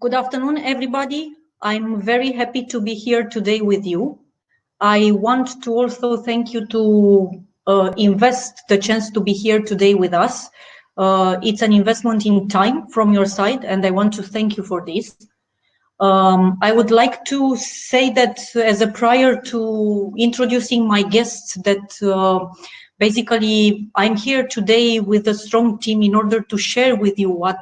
Good afternoon, everybody. I'm very happy to be here today with you. I want to also thank you to invest the chance to be here today with us. It's an investment in time from your side, and I want to thank you for this. I would like to say that as a prior to introducing my guests, that basically I'm here today with a strong team in order to share with you what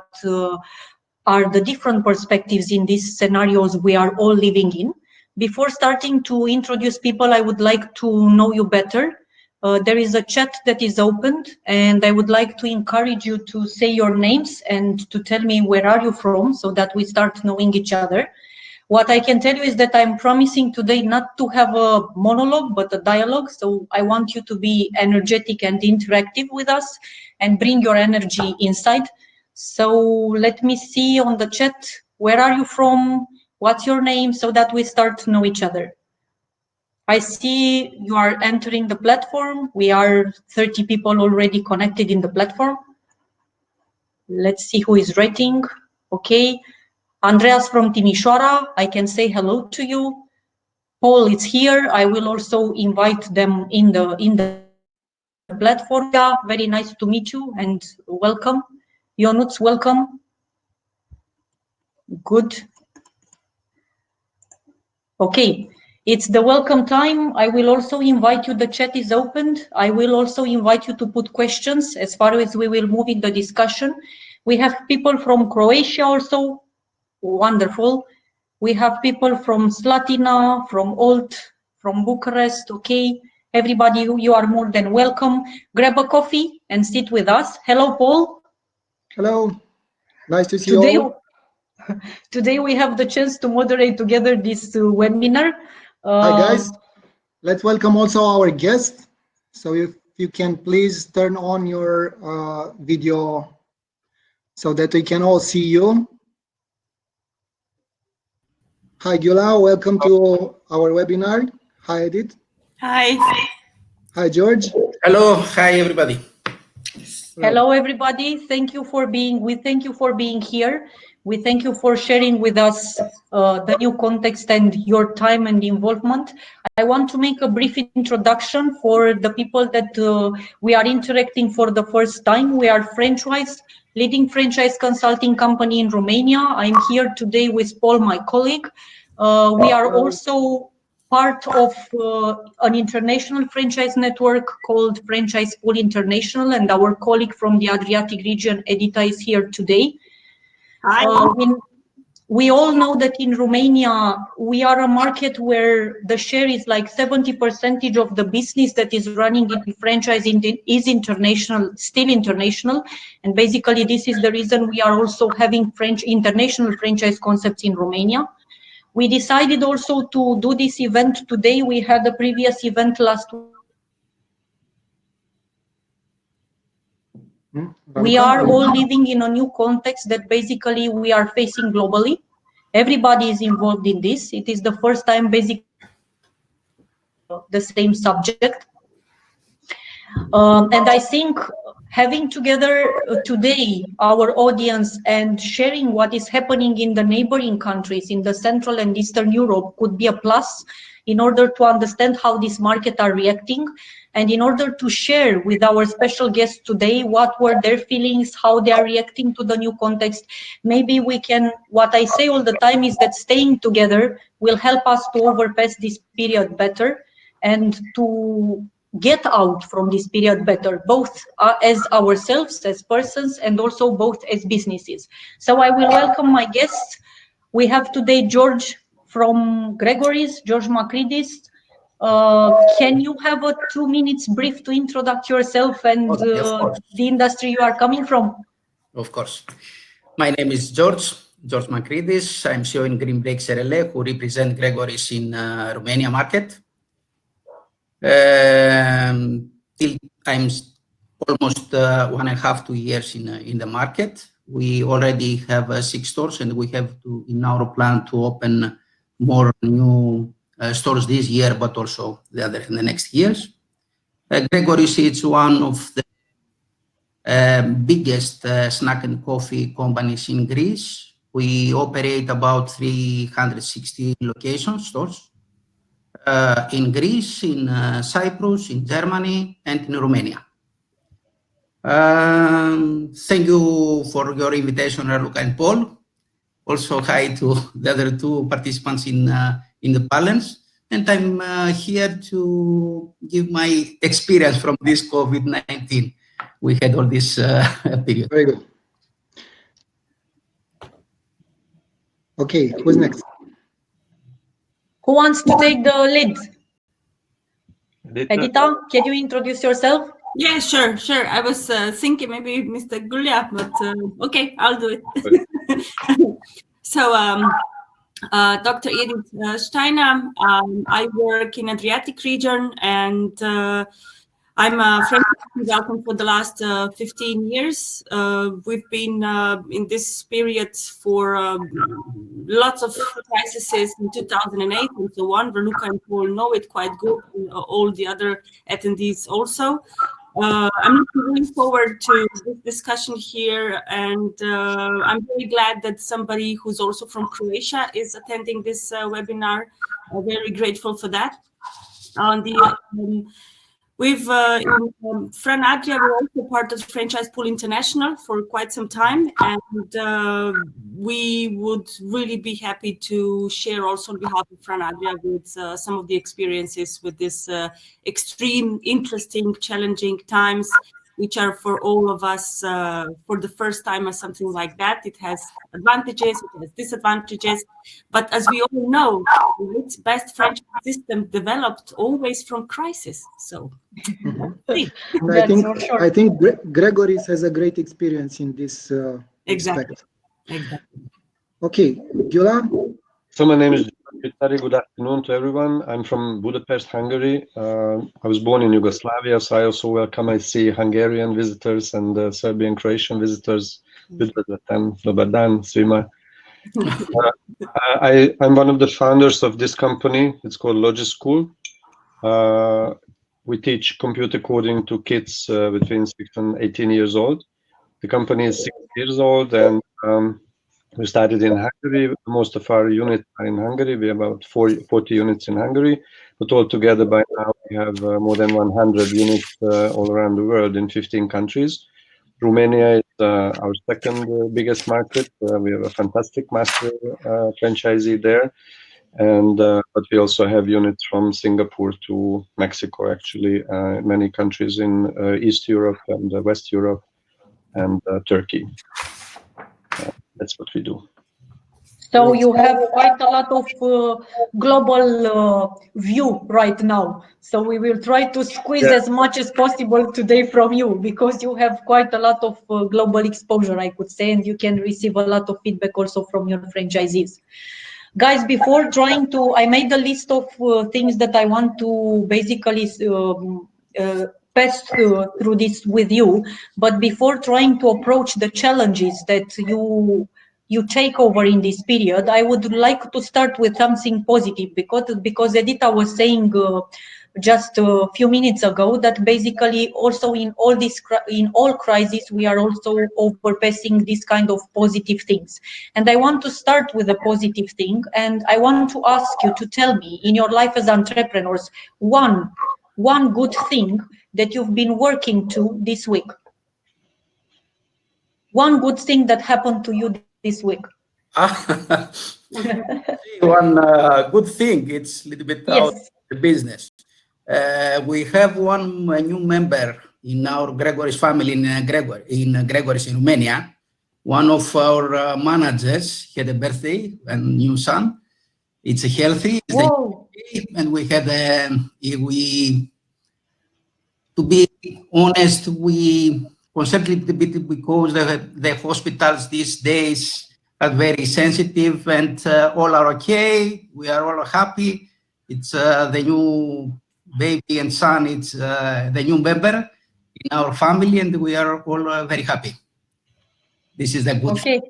are the different perspectives in these scenarios we are all living in. Before starting to introduce people, I would like to know you better. There is a chat that is opened, and I would like to encourage you to say your names and to tell me where are you from so that we start knowing each other. What I can tell you is that I'm promising today not to have a monologue, but a dialogue. So I want you to be energetic and interactive with us and bring your energy inside. So let me see on the chat, where are you from? What's your name? So that we start to know each other. I see you are entering the platform. We are 30 people already connected in the platform. Let's see who is rating. Okay. Andreas from Timișoara, I can say hello to you. Paul is here. I will also invite them in the platform. Yeah, very nice to meet you and welcome. Ionuț, welcome. Good. Okay, it's the welcome time. I will also invite you, the chat is opened. I will also invite you to put questions as far as we will move in the discussion. We have people from Croatia also. Wonderful. We have people from Slatina, from Olt, from Bucharest. Okay, everybody, you are more than welcome. Grab a coffee and sit with us. Hello, Paul. Hello, nice to see you all. Today we have the chance to moderate together this webinar. Hi guys, let's welcome also our guest. So if you can please turn on your video so that we can all see you. Hi Gyula, welcome to our webinar. Hi Edith. Hi. Hi George. Hello, hi everybody. Hello everybody. Thank you for being. We thank you for being here. We thank you for sharing with us the new context and your time and involvement. I want to make a brief introduction for the people that we are interacting for the first time. We are Franchise, leading franchise consulting company in Romania. I'm here today with Paul, my colleague. We are also part of an international franchise network called Franchise Pool International, and our colleague from the Adriatic region, Edita, is here today. Hi. We all know that in Romania, we are a market where the share is like 70% of the business that is running in franchising is international, still international. And basically, this is the reason we are also having international franchise concepts in Romania. We decided also to do this event today. We had a previous event last week. We are all living in a new context that basically we are facing globally. Everybody is involved in this. It is the first time basically the same subject. And I think having together today our audience and sharing what is happening in the neighboring countries in the Central and Eastern Europe could be a plus in order to understand how these markets are reacting, and in order to share with our special guests today what were their feelings, how they are reacting to the new context. Maybe we can, what I say all the time is that staying together will help us to overpass this period better and to get out from this period better, both as ourselves, as persons, and also both as businesses. So I will welcome my guests. We have today George from Gregory's, George Macridis. Can you have a 2 minutes brief to introduce yourself and the industry you are coming from? Of course. My name is George Macridis. I'm CEO in Green Breaks RLA, who represent Gregory's in Romania market. Till I'm almost 1.5 to 2 years in the market. We already have 6 stores, and we have to in our plan to open more new stores this year, but also the other in the next years. Gregory's is one of the biggest snack and coffee companies in Greece. We operate about 360 stores in Greece, in Cyprus, in Germany, and in Romania. Thank you for your invitation, Raluca and Paul. Also, hi to the other two participants in the panels. And I'm here to give my experience from this COVID-19. We had all this period. Very good. Okay, who's next? Who wants to take the lead? Edita, can you introduce yourself? Yeah, sure. I was thinking maybe Mr. Gulia, but okay, I'll do it. So, Dr. Edith Steiner, I work in Adriatic region, and I'm a franchise consultant for the last 15 years. We've been in this period for lots of crises in 2008 and so on. Raluca and Paul know it quite good, and all the other attendees also. I'm looking forward to this discussion here, and I'm very glad that somebody who's also from Croatia is attending this webinar. I'm very grateful for that. On the We've in Fran Adria, we're also part of Franchise Pool International for quite some time, and we would really be happy to share also on behalf of Fran Adria with some of the experiences with this extreme, interesting, challenging times, which are for all of us for the first time or something like that. It has advantages, it has disadvantages, but as we all know, its best franchise system developed always from crisis. So, I think Gregoris has a great experience in this exactly. Okay, Gyula. So my name is Vitali. Good afternoon to everyone. I'm from Budapest, Hungary. I was born in Yugoslavia, so I also welcome. I see Hungarian visitors and Serbian, Croatian visitors. Dobar dan svima. I'm one of the founders of this company. It's called Logi School. We teach computer coding to kids between 6 and 18 years old. The company is 6 years old, and we started in Hungary. Most of our units are in Hungary. We have about 40 units in Hungary, but altogether by now we have more than 100 units all around the world in 15 countries. Romania is our second biggest market. We have a fantastic master franchisee there, and but we also have units from Singapore to Mexico, actually, many countries in East Europe and West Europe and Turkey. That's what we do. So you have quite a lot of global view right now. So we will try to squeeze as much as possible today from you, because you have quite a lot of global exposure, I could say, and you can receive a lot of feedback also from your franchisees. Guys, before trying to, I made a list of things that I want to basically pass through this with you, but before trying to approach the challenges that you take over in this period, I would like to start with something positive, because Edita was saying just a few minutes ago that basically also in all crises we are also overpassing this kind of positive things. And I want to start with a positive thing, and I want to ask you to tell me, in your life as entrepreneurs, one good thing that you've been working to this week. One good thing that happened to you this week. One good thing, it's a little bit out of the business. We have one new member in our Gregoris family in Gregoris in Romania. One of our managers had a birthday, a new son. It's healthy. And we had to be honest, we concentrated a bit because the hospitals these days are very sensitive, and all are okay. We are all happy. It's the new baby and son. It's the new member in our family, and we are all very happy. This is the good thing.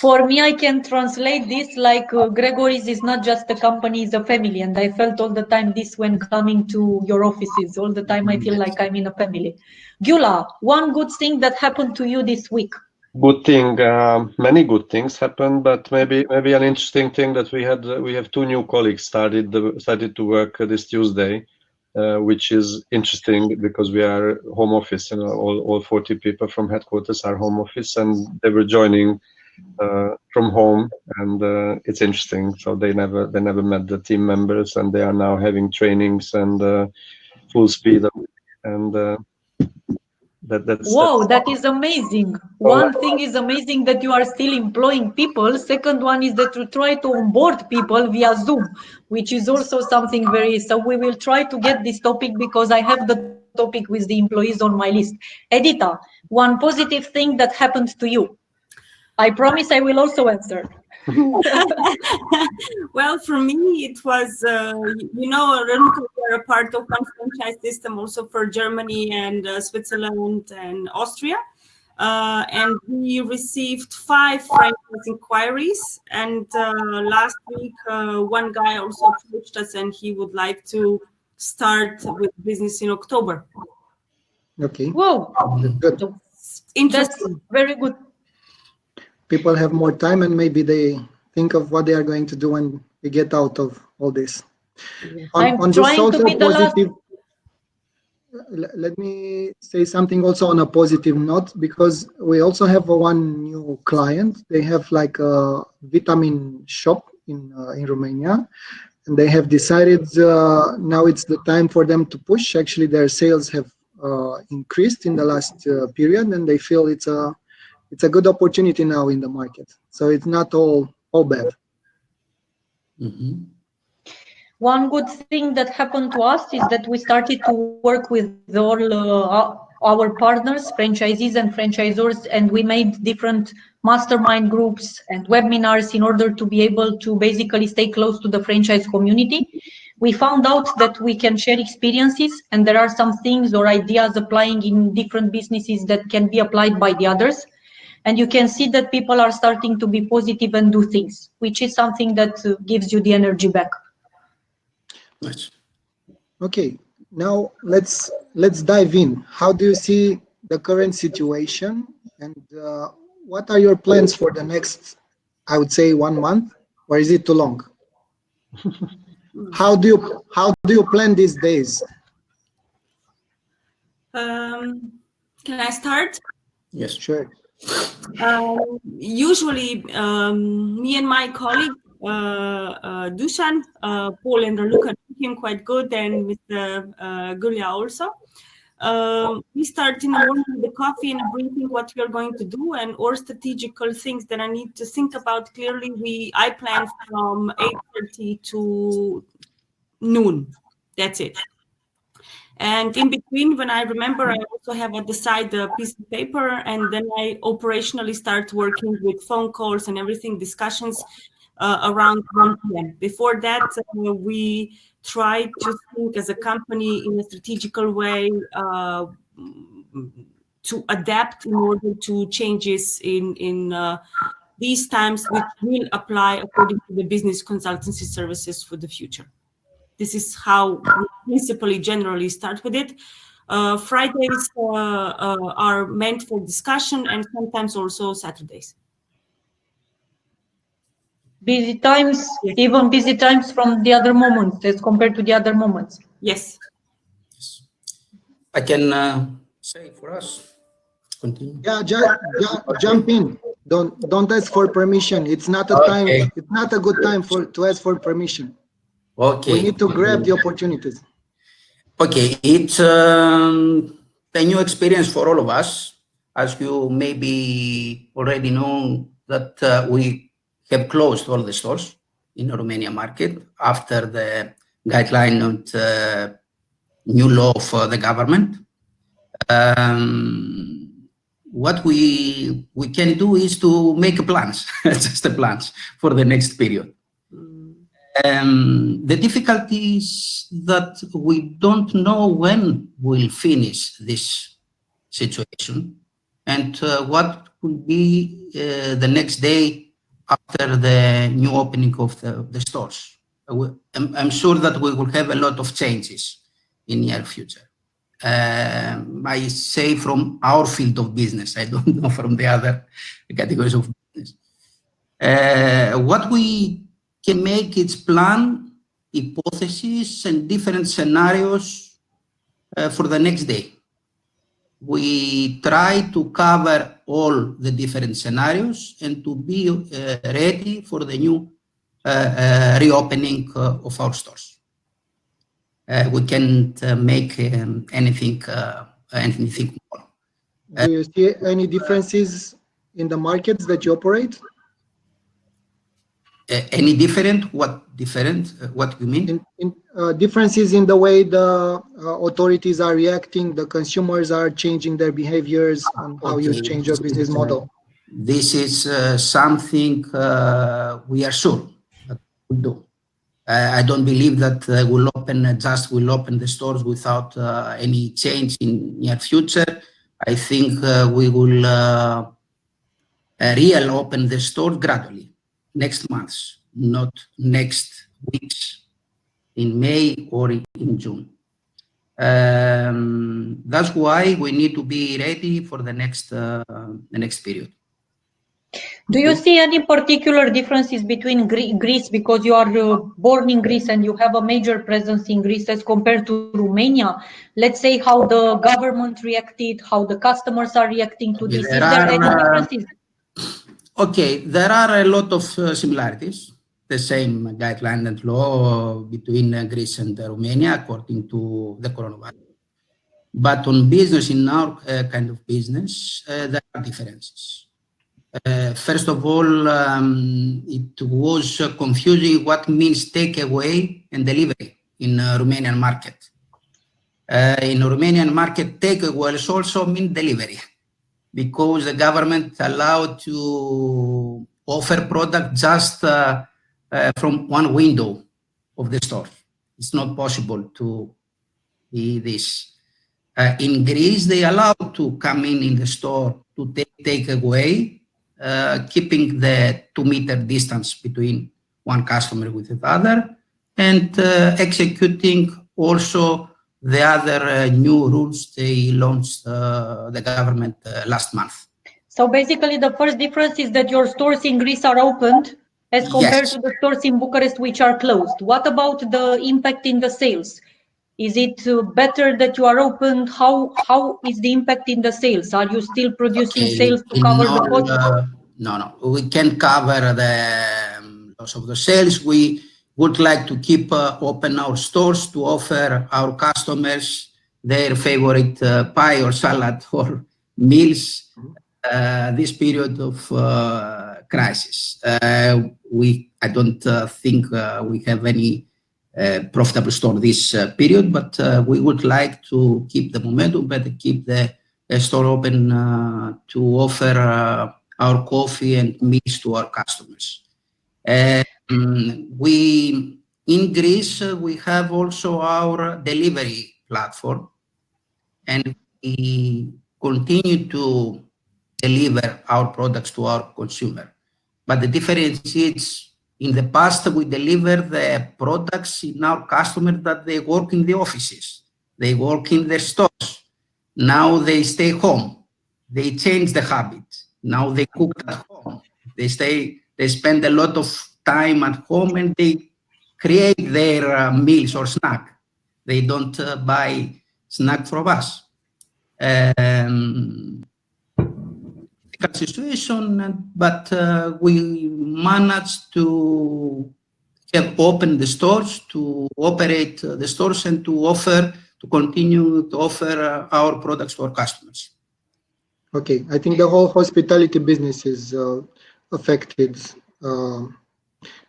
For me, I can translate this like Gregoris is not just a company, it's a family. And I felt all the time this when coming to your offices. All the time I feel like I'm in a family. Gyula, one good thing that happened to you this week. good thing. Many good things happened, but maybe an interesting thing that we have 2 new colleagues started to work this Tuesday, which is interesting because we are home office. You know, all 40 people from headquarters are home office, and they were joining from home, and it's interesting. So they never met the team members, and they are now having trainings and full speed, and that's Wow, that is amazing. One thing is amazing that you are still employing people. Second one is that you try to onboard people via Zoom, which is also something very, so we will try to get this topic because I have the topic with the employees on my list. Edita, one positive thing that happened to you. I promise I will also answer. Well, for me, it was, renewal, we are a part of one franchise system also for Germany and Switzerland and Austria. And we received 5 franchise inquiries. And last week, one guy also approached us and he would like to start with business in October. Okay. Whoa, Good. that's Interesting. very good. People have more time and maybe they think of what they are going to do when we get out of all this. I'm On this trying to also be the last. positive, let me say something also on a positive note, because we also have one new client. They have like a vitamin shop in Romania, and they have decided now it's the time for them to push. Actually, their sales have increased in the last period, and they feel it's a good opportunity now in the market. So it's not all bad. Mm-hmm. One good thing that happened to us is that we started to work with all our partners, franchisees and franchisors, and we made different mastermind groups and webinars in order to be able to basically stay close to the franchise community. We found out that we can share experiences, and there are some things or ideas applying in different businesses that can be applied by the others. And you can see that people are starting to be positive and do things, which is something that gives you the energy back. Nice. Okay, now let's dive in. How do you see the current situation, and what are your plans for the next, I would say, 1 month, or is it too long? How do you plan these days? Can I start? Yes. Sure. Usually, me and my colleague, Dusan, Paul and Raluca know him quite good, and Mr. Gulia also. We start in the morning with the coffee and briefing what we are going to do, and or strategical things that I need to think about clearly. I plan from 8:30 to noon. That's it. And in between, when I remember, I also have at the side a piece of paper, and then I operationally start working with phone calls and everything, discussions around 1 p.m. Before that, we try to think as a company in a strategical way to adapt in order to changes in these times, which will apply according to the business consultancy services for the future. This is how we principally generally start with it. Fridays are meant for discussion, and sometimes also Saturdays. Busy times, Yes. even busy times from the other moments as compared to the other moments. Yes. I can say for us. Continue. Yeah, jump in. Don't ask for permission. It's not a time. Okay. It's not a good time to ask for permission. Okay. We need to grab the opportunities. Okay, it's a new experience for all of us. As you maybe already know, that we have closed all the stores in the Romania market after the guideline of the new law for the government. What we can do is to make plans, just the plans for the next period. The difficulty is that we don't know when we'll finish this situation and what will be the next day after the new opening of the stores. I'm sure that we will have a lot of changes in near future. I say from our field of business. I don't know from the other categories of business. What we can make is plan hypotheses and different scenarios for the next day. We try to cover all the different scenarios and to be ready for the new reopening of our stores. We can't make anything more. Do you see any differences in the markets that you operate? Any different? What different? What you mean? Differences in the way the authorities are reacting, the consumers are changing their behaviors, and how you change your business model. This is something we are sure that we do. I don't believe that we'll open the stores without any change in near future. I think we will reopen the store gradually next month, not next weeks in May or in June. That's why we need to be ready for the next period. Do you see any particular differences between Greece, because you are born in Greece and you have a major presence in Greece, as compared to Romania? Let's say how the government reacted, how the customers are reacting to this. Is there any differences? Okay, there are a lot of similarities. The same guideline and law between Greece and Romania according to the coronavirus. But on business, in our kind of business, there are differences. First of all, it was confusing what means takeaway and delivery in Romanian market. In Romanian market, takeaway also mean delivery, because the government allowed to offer product just from one window of the store. It's not possible to be this. In Greece, they allow to come in the store to take away, keeping the 2-meter distance between one customer with the other, and executing also the other new rules they launched the government last month. So basically the first difference is that your stores in Greece are opened as compared to the stores in Bucharest, which are closed. What about the impact in the sales? Is it better that you are open? How is the impact in the sales? Are you still producing sales to cover the cost? No, we can cover the loss of the sales. We would like to keep open our stores to offer our customers their favorite pie or salad or meals this period of crisis. I don't think we have any profitable store this period, but we would like to keep the momentum, but keep the store open to offer our coffee and meals to our customers. In Greece, we have also our delivery platform, and we continue to deliver our products to our consumer. But the difference is, in the past, we deliver the products in our customers that they work in the offices, they work in their stores. Now they stay home. They change the habit. Now they cook at home. They spend a lot of time at home and they create their meals or snack. They don't buy snack from us. Situation, but we managed to have opened the stores, to operate the stores, and to continue to offer our products to our customers. Okay, I think the whole hospitality business is affected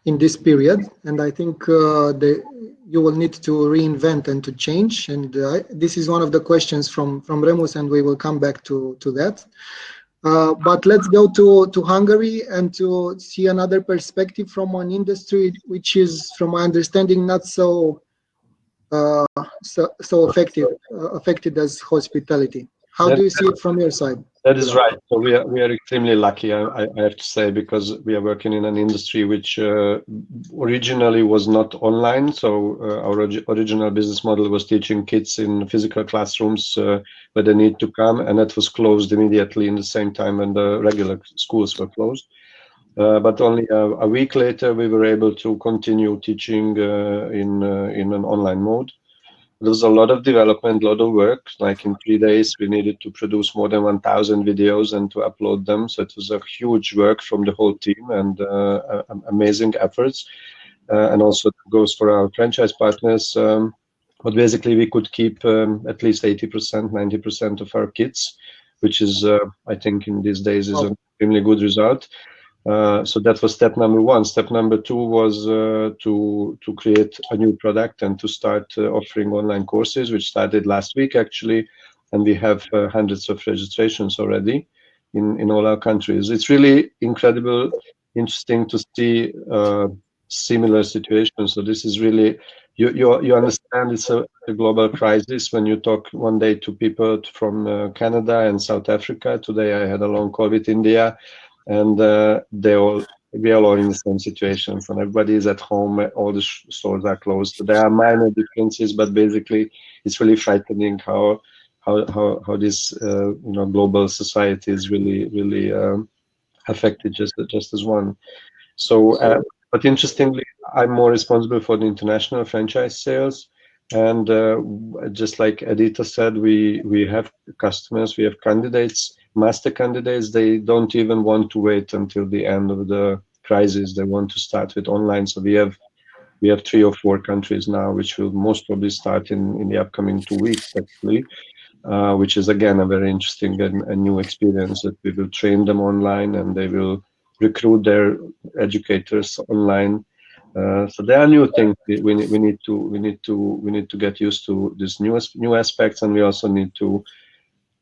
in this period, and I think you will need to reinvent and to change. And this is one of the questions from Remus, and we will come back to that. But let's go to Hungary and to see another perspective from an industry which is, from my understanding, not so affected as hospitality. How do you see it from your side? That is right. So we are extremely lucky, I have to say, because we are working in an industry which originally was not online. So our original business model was teaching kids in physical classrooms where they need to come, and that was closed immediately in the same time when the regular schools were closed. But only a week later, we were able to continue teaching in an online mode. There was a lot of development, a lot of work. Like in 3 days, we needed to produce more than 1,000 videos and to upload them. So it was a huge work from the whole team and amazing efforts. And also it goes for our franchise partners. But basically, we could keep at least 80%, 90% of our kids, which is, I think, in these days is an extremely good result. So that was step number one. Step number two was to create a new product and to start offering online courses, which started last week actually, and we have hundreds of registrations already in all our countries. It's really incredible, interesting to see similar situations. So this is really you understand it's a global crisis when you talk one day to people from Canada and South Africa. Today I had a long call with India. And we are all in the same situation. So everybody is at home. All the stores are closed. There are minor differences, but basically, it's really frightening how this global society is really affected just as one. So, but interestingly, I'm more responsible for the international franchise sales. And just like Edita said, we have customers, we have candidates, master candidates. They don't even want to wait until the end of the crisis. They want to start with online. So we have 3 or 4 countries now, which will most probably start in the upcoming 2 weeks, actually, which is again a very interesting and new experience that we will train them online and they will recruit their educators online. So there are new things we need to get used to these new aspects, and we also need to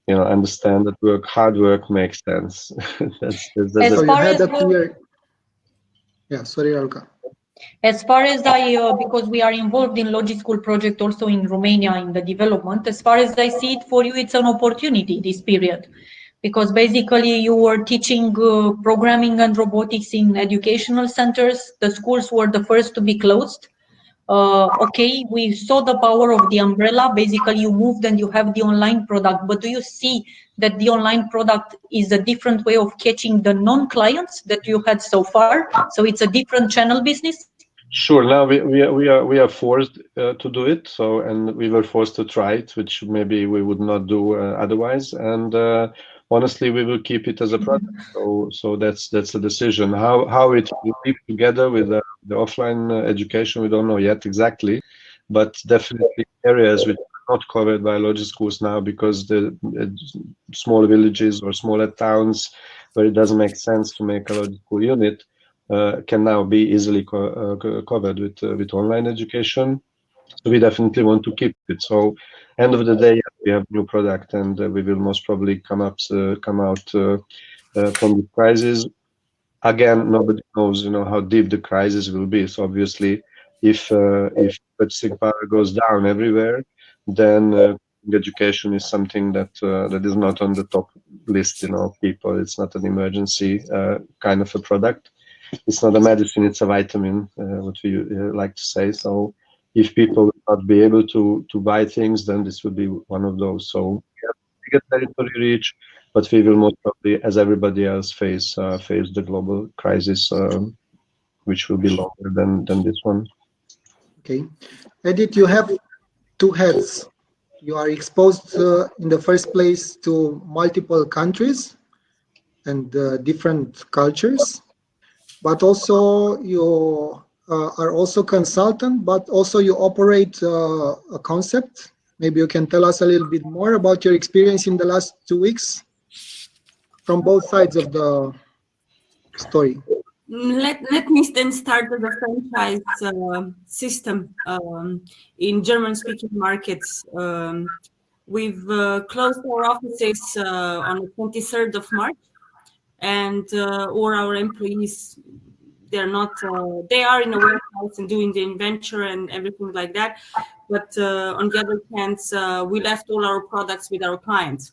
understand that hard work makes sense. that's So you had that clear. Yeah, sorry, Raluca. As far as because we are involved in Logic School project also in Romania in the development, as far as I see it, for you, it's an opportunity, this period. Because basically you were teaching programming and robotics in educational centers. The schools were the first to be closed. Okay, we saw the power of the umbrella. Basically, you moved and you have the online product. But do you see that the online product is a different way of catching the non-clients that you had so far? So it's a different channel business? Sure. Now we are forced to do it. So, and we were forced to try it, which maybe we would not do otherwise. And honestly, we will keep it as a product. So that's a decision. How it will live together with the offline education, we don't know yet exactly, but definitely areas which are not covered by Logic Schools now because the small villages or smaller towns where it doesn't make sense to make a Logic School unit can now be easily covered with online education. So we definitely want to keep it. So end of the day, we have new product, and we will most probably come out from the crisis. Again, nobody knows, how deep the crisis will be. So obviously, if purchasing power goes down everywhere, then education is something that is not on the top list. People. It's not an emergency kind of a product. It's not a medicine; it's a vitamin. What we like to say. So if people will not be able to buy things, then this will be one of those. So we have bigger territory reach, but we will most probably, as everybody else, face the global crisis, which will be longer than this one. Okay, Edith, you have 2 heads. You are exposed in the first place to multiple countries and different cultures, but also you are also consultant, but also you operate a concept. Maybe you can tell us a little bit more about your experience in the last 2 weeks from both sides of the story. Let me then start with the franchise system in German-speaking markets. We've closed our offices on the 23rd of March, and all our employees, they are in a warehouse and doing the inventory and everything like that. But on the other hand, we left all our products with our clients.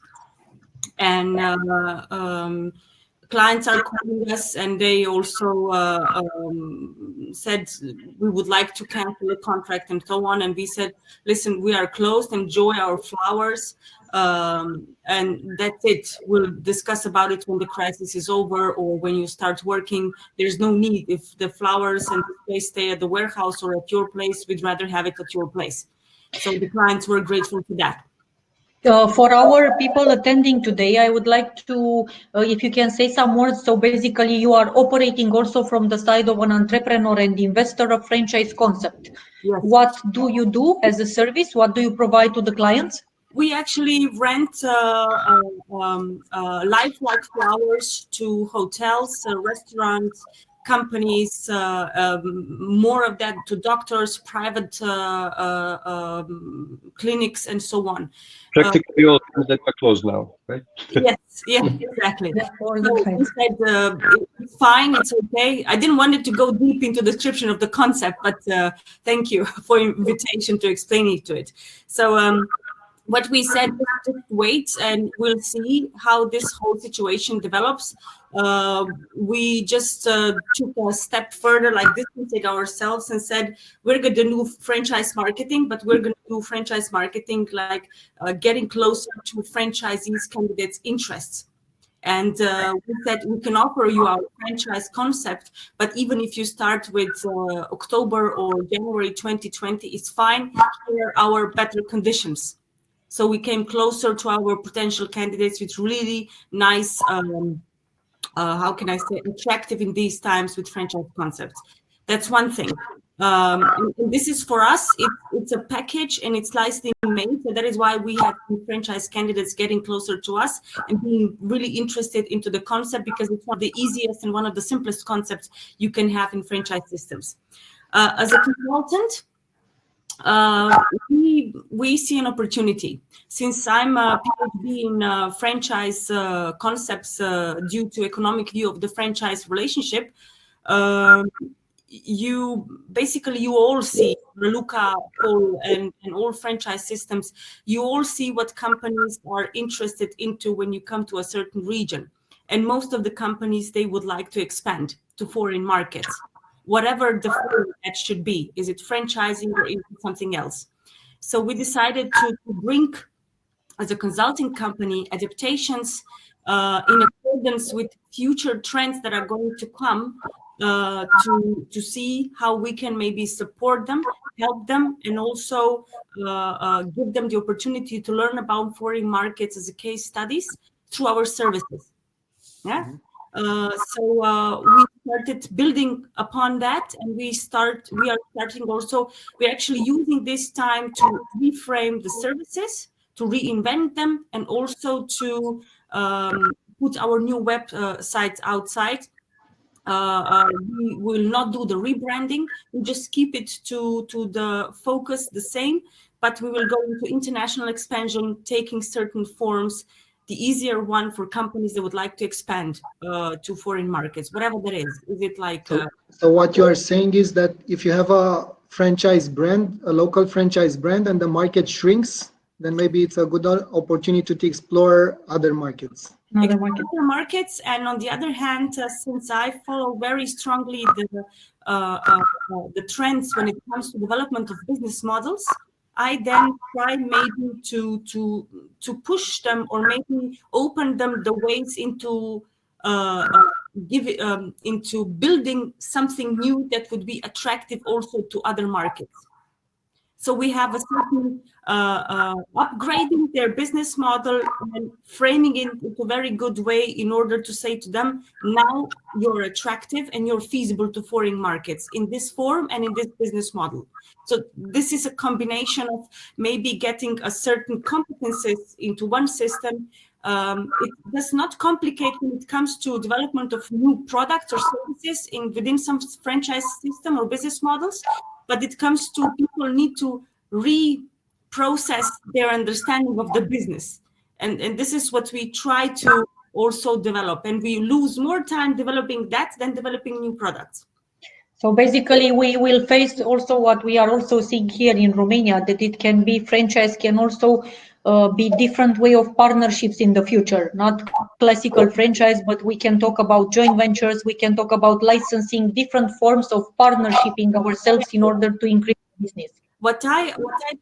and clients are calling us, and they also said we would like to cancel the contract and so on. And we said, listen, we are closed, enjoy our flowers, and that's it. We'll discuss about it when the crisis is over or when you start working. There's no need. If the flowers and the space stay at the warehouse or at your place, we'd rather have it at your place. So the clients were grateful for that. For our people attending today, I would like to, if you can say some words. So basically, you are operating also from the side of an entrepreneur and investor of franchise concept. Yes. What do you do as a service? What do you provide to the clients? We actually rent lifelike flowers to hotels, restaurants, companies, more of that to doctors, private clinics, and so on. Practically all things that are closed now, right? Yes, exactly. Yeah, So we said, it's fine, it's okay. I didn't want it to go deep into the description of the concept, but thank you for invitation to explain it to it. So what we said, just wait and we'll see how this whole situation develops. We just took a step further like this, we take ourselves and said, we're going to do franchise marketing, but we're going to do franchise marketing like getting closer to franchisees' candidates' interests. And we said we can offer you our franchise concept, but even if you start with October or January 2020, it's fine. Here are our better conditions. So we came closer to our potential candidates with really nice, how can I say, attractive in these times with franchise concepts. That's one thing. And this is for us, it's a package and it's nicely made. So that is why we have franchise candidates getting closer to us and being really interested into the concept, because it's one of the easiest and one of the simplest concepts you can have in franchise systems. As a consultant, we see an opportunity. Since I'm a PhD in franchise concepts due to economic view of the franchise relationship, you all see, Luca, Paul, and all franchise systems, you all see what companies are interested into when you come to a certain region. And most of the companies, they would like to expand to foreign markets. Whatever the format should be, is it franchising or is it something else? So we decided to bring, as a consulting company, adaptations in accordance with future trends that are going to come to see how we can maybe support them, help them, and also give them the opportunity to learn about foreign markets as a case studies through our services. Yeah. So we started building upon that, and we're actually using this time to reframe the services, to reinvent them, and also to put our new websites outside. We will not do the rebranding, we just keep it to the focus the same, but we will go into international expansion, taking certain forms. The easier one for companies that would like to expand to foreign markets, whatever that is. Is it like... So what you are saying is that if you have a franchise brand, a local franchise brand, and the market shrinks, then maybe it's a good opportunity to explore other markets. Other markets. And on the other hand, since I follow very strongly the trends when it comes to development of business models, I then try maybe to push them, or maybe open them the ways into into building something new that would be attractive also to other markets. So we have a certain upgrading their business model and framing it into a very good way in order to say to them, now you're attractive and you're feasible to foreign markets in this form and in this business model. So this is a combination of maybe getting a certain competencies into one system. It does not complicate when it comes to development of new products or services within some franchise system or business models, but it comes to people need to reprocess their understanding of the business. And this is what we try to also develop. And we lose more time developing that than developing new products. So basically, we will face also what we are also seeing here in Romania, that it can be franchise can also be different way of partnerships in the future, not classical franchise, but we can talk about joint ventures, we can talk about licensing, different forms of partnershiping ourselves in order to increase business. What I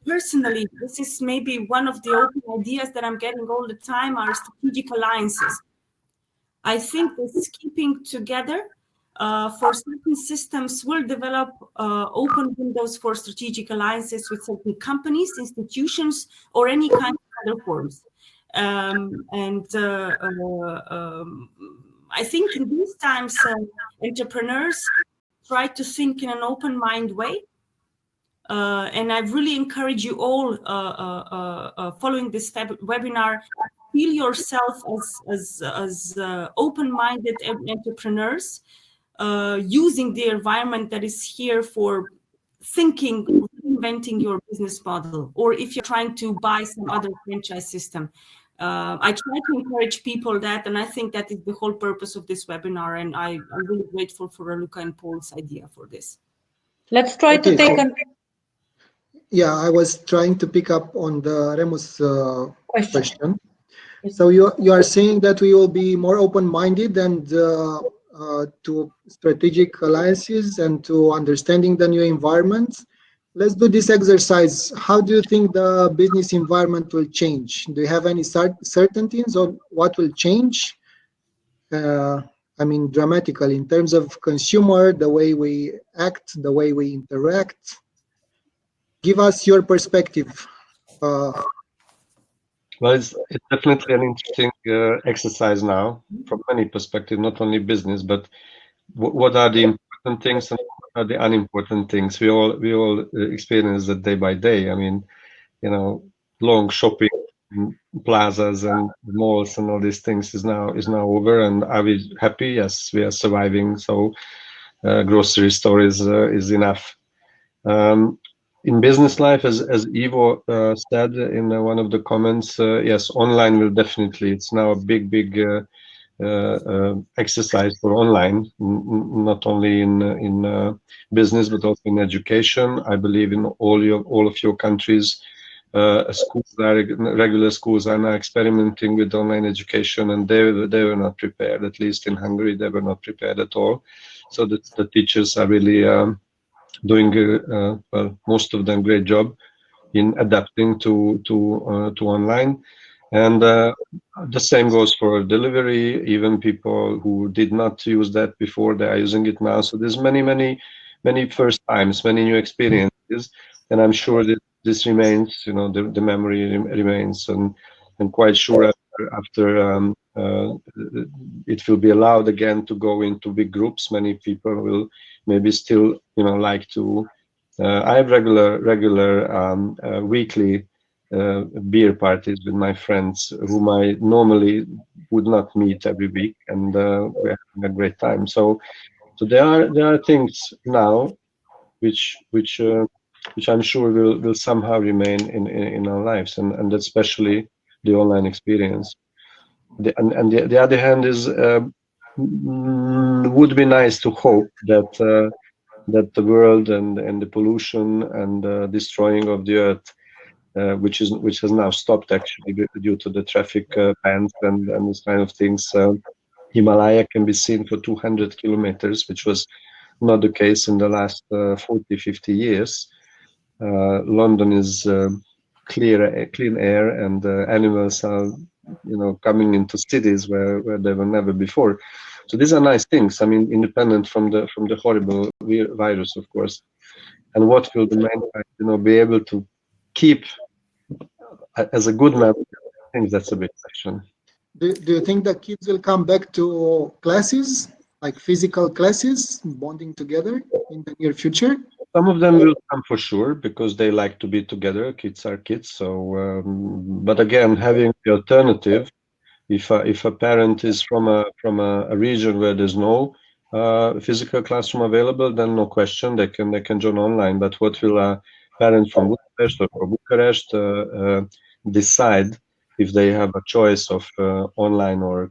personally, this is maybe one of the open ideas that I'm getting all the time, are strategic alliances. I think this keeping together for certain systems will develop open windows for strategic alliances with certain companies, institutions, or any kind of other forms. I think in these times, entrepreneurs try to think in an open mind way. And I really encourage you all following this webinar, feel yourself as open-minded entrepreneurs, using the environment that is here for thinking, reinventing your business model, or if you're trying to buy some other franchise system. I try to encourage people that, and I think that is the whole purpose of this webinar, and I'm really grateful for Raluca and Paul's idea for this. Let's try to take Yeah, I was trying to pick up on the Remus question. Yes. So you are saying that we will be more open-minded and to strategic alliances and to understanding the new environment. Let's do this exercise. How do you think the business environment will change? Do you have any certainties on what will change? I mean, dramatically in terms of consumer, the way we act, the way we interact. Give us your perspective. Well, it's definitely an interesting exercise now from many perspectives, not only business, but what are the important things and what are the unimportant things? We all experience that day by day. I mean, you know, long shopping plazas and malls and all these things is now over. And are we happy? Yes, we are surviving. So grocery store is enough. In business life, as Ivo said in one of the comments, yes, online will definitely. It's now a big exercise for online, not only in business but also in education. I believe in all of your countries, schools regular schools are now experimenting with online education, and they were not prepared. At least in Hungary, they were not prepared at all. So the teachers are really doing well, most of them great job in adapting to online, and the same goes for delivery. Even people who did not use that before, they are using it now. So there's many first times, many new experiences, and I'm sure that this remains. You know, the memory remains, and I'm quite sure after it will be allowed again to go into big groups. Many people will maybe still, you know, like to. I have regular weekly beer parties with my friends, whom I normally would not meet every week, and we're having a great time. So there are things now which I'm sure will somehow remain in our lives, and especially the online experience. The other hand is would be nice to hope that that the world and the pollution and destroying of the earth, which has now stopped actually due to the traffic bans and this kind of things. Himalaya can be seen for 200 kilometers, which was not the case in the last 40-50 years. London is clean air, and animals are, you know, coming into cities where they were never before. So these are nice things. I mean, independent from the horrible virus, of course. And what will the mankind, you know, be able to keep as a good memory? I think that's a big question. Do you think the kids will come back to classes, like physical classes, bonding together in the near future? Some of them will come for sure because they like to be together. Kids are kids. So, but again, having the alternative. If a parent is from a region where there's no physical classroom available, then no question they can join online. But what will a parent from Budapest or Bucharest decide if they have a choice of online or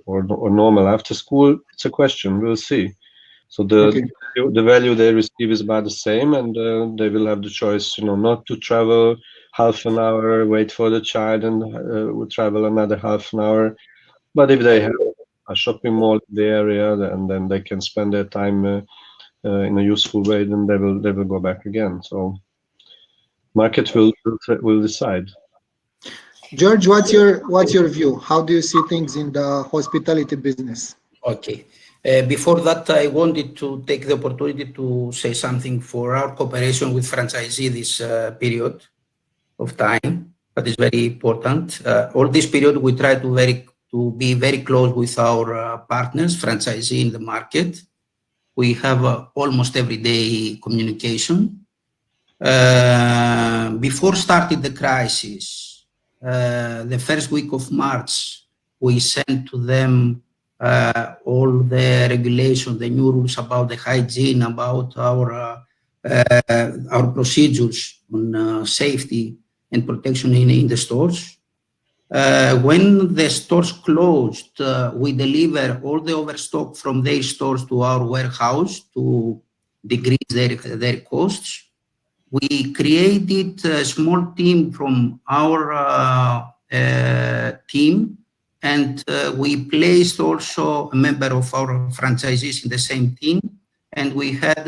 normal after school? It's a question. We'll see. So the value they receive is about the same, and they will have the choice, not to travel half an hour, wait for the child, and will travel another half an hour. But if they have a shopping mall in the area, and then they can spend their time in a useful way, then they will go back again. So market will decide. George, what's your view? How do you see things in the hospitality business? Okay. Before that, I wanted to take the opportunity to say something for our cooperation with franchisee this period of time. That is very important. All this period, we try to be very close with our partners, franchisee in the market. We have almost everyday communication. Before starting the crisis, the first week of March, we sent to them all the regulations, the new rules about the hygiene, about our procedures on safety and protection in the stores. When the stores closed, we deliver all the overstock from their stores to our warehouse to decrease their costs. We created a small team from our team, and we placed also a member of our franchisees in the same team. And we had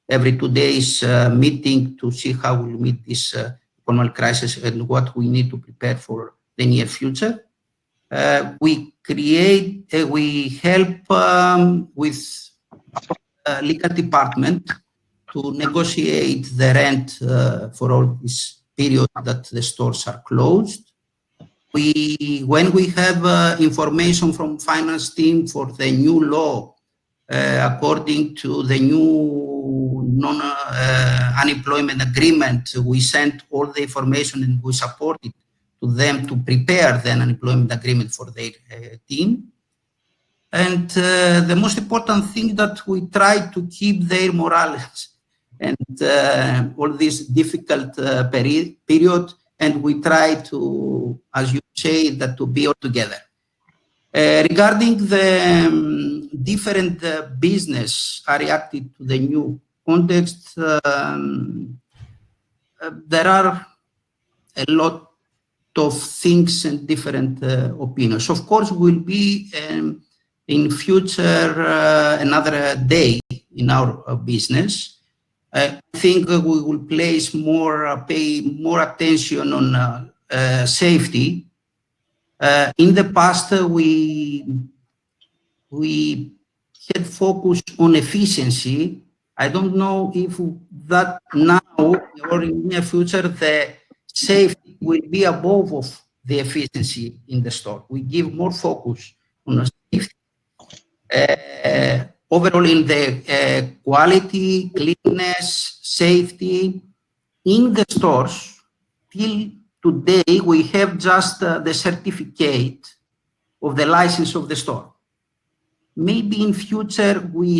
every 2 days meeting to see how we meet this economic crisis and what we need to prepare for the near future. We help with legal department to negotiate the rent for all this period that the stores are closed. When we have information from finance team for the new law, according to the new non-unemployment agreement, we sent all the information and we supported to them to prepare the unemployment agreement for their team. And the most important thing that we try to keep their morale and all this difficult period, and we try to, as you say, that to be all together. Regarding the different business are reacted to the new context, there are a lot of things and different opinions. Of course, will be in future another day in our business. I think we will pay more attention on safety. In the past, we had focused on efficiency. I don't know if that now or in the near future, the safety will be above of the efficiency in the store. We give more focus on safety. Overall in the quality, cleanliness, safety in the stores, till today we have just the certificate of the license of the store. Maybe in future we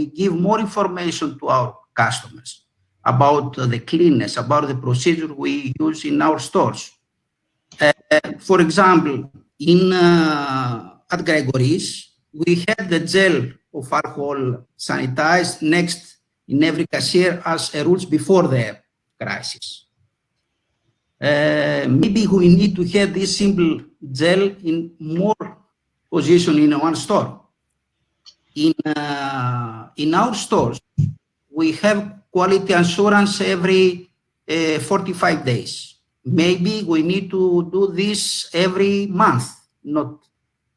give more information to our customers about the cleanness, about the procedure we use in our stores. For example, at Gregory's, we had the gel of alcohol sanitized next in every cashier as a rules before the crisis. Maybe we need to have this simple gel in more position in one store. In our stores, we have quality assurance every 45 days. Maybe we need to do this every month, not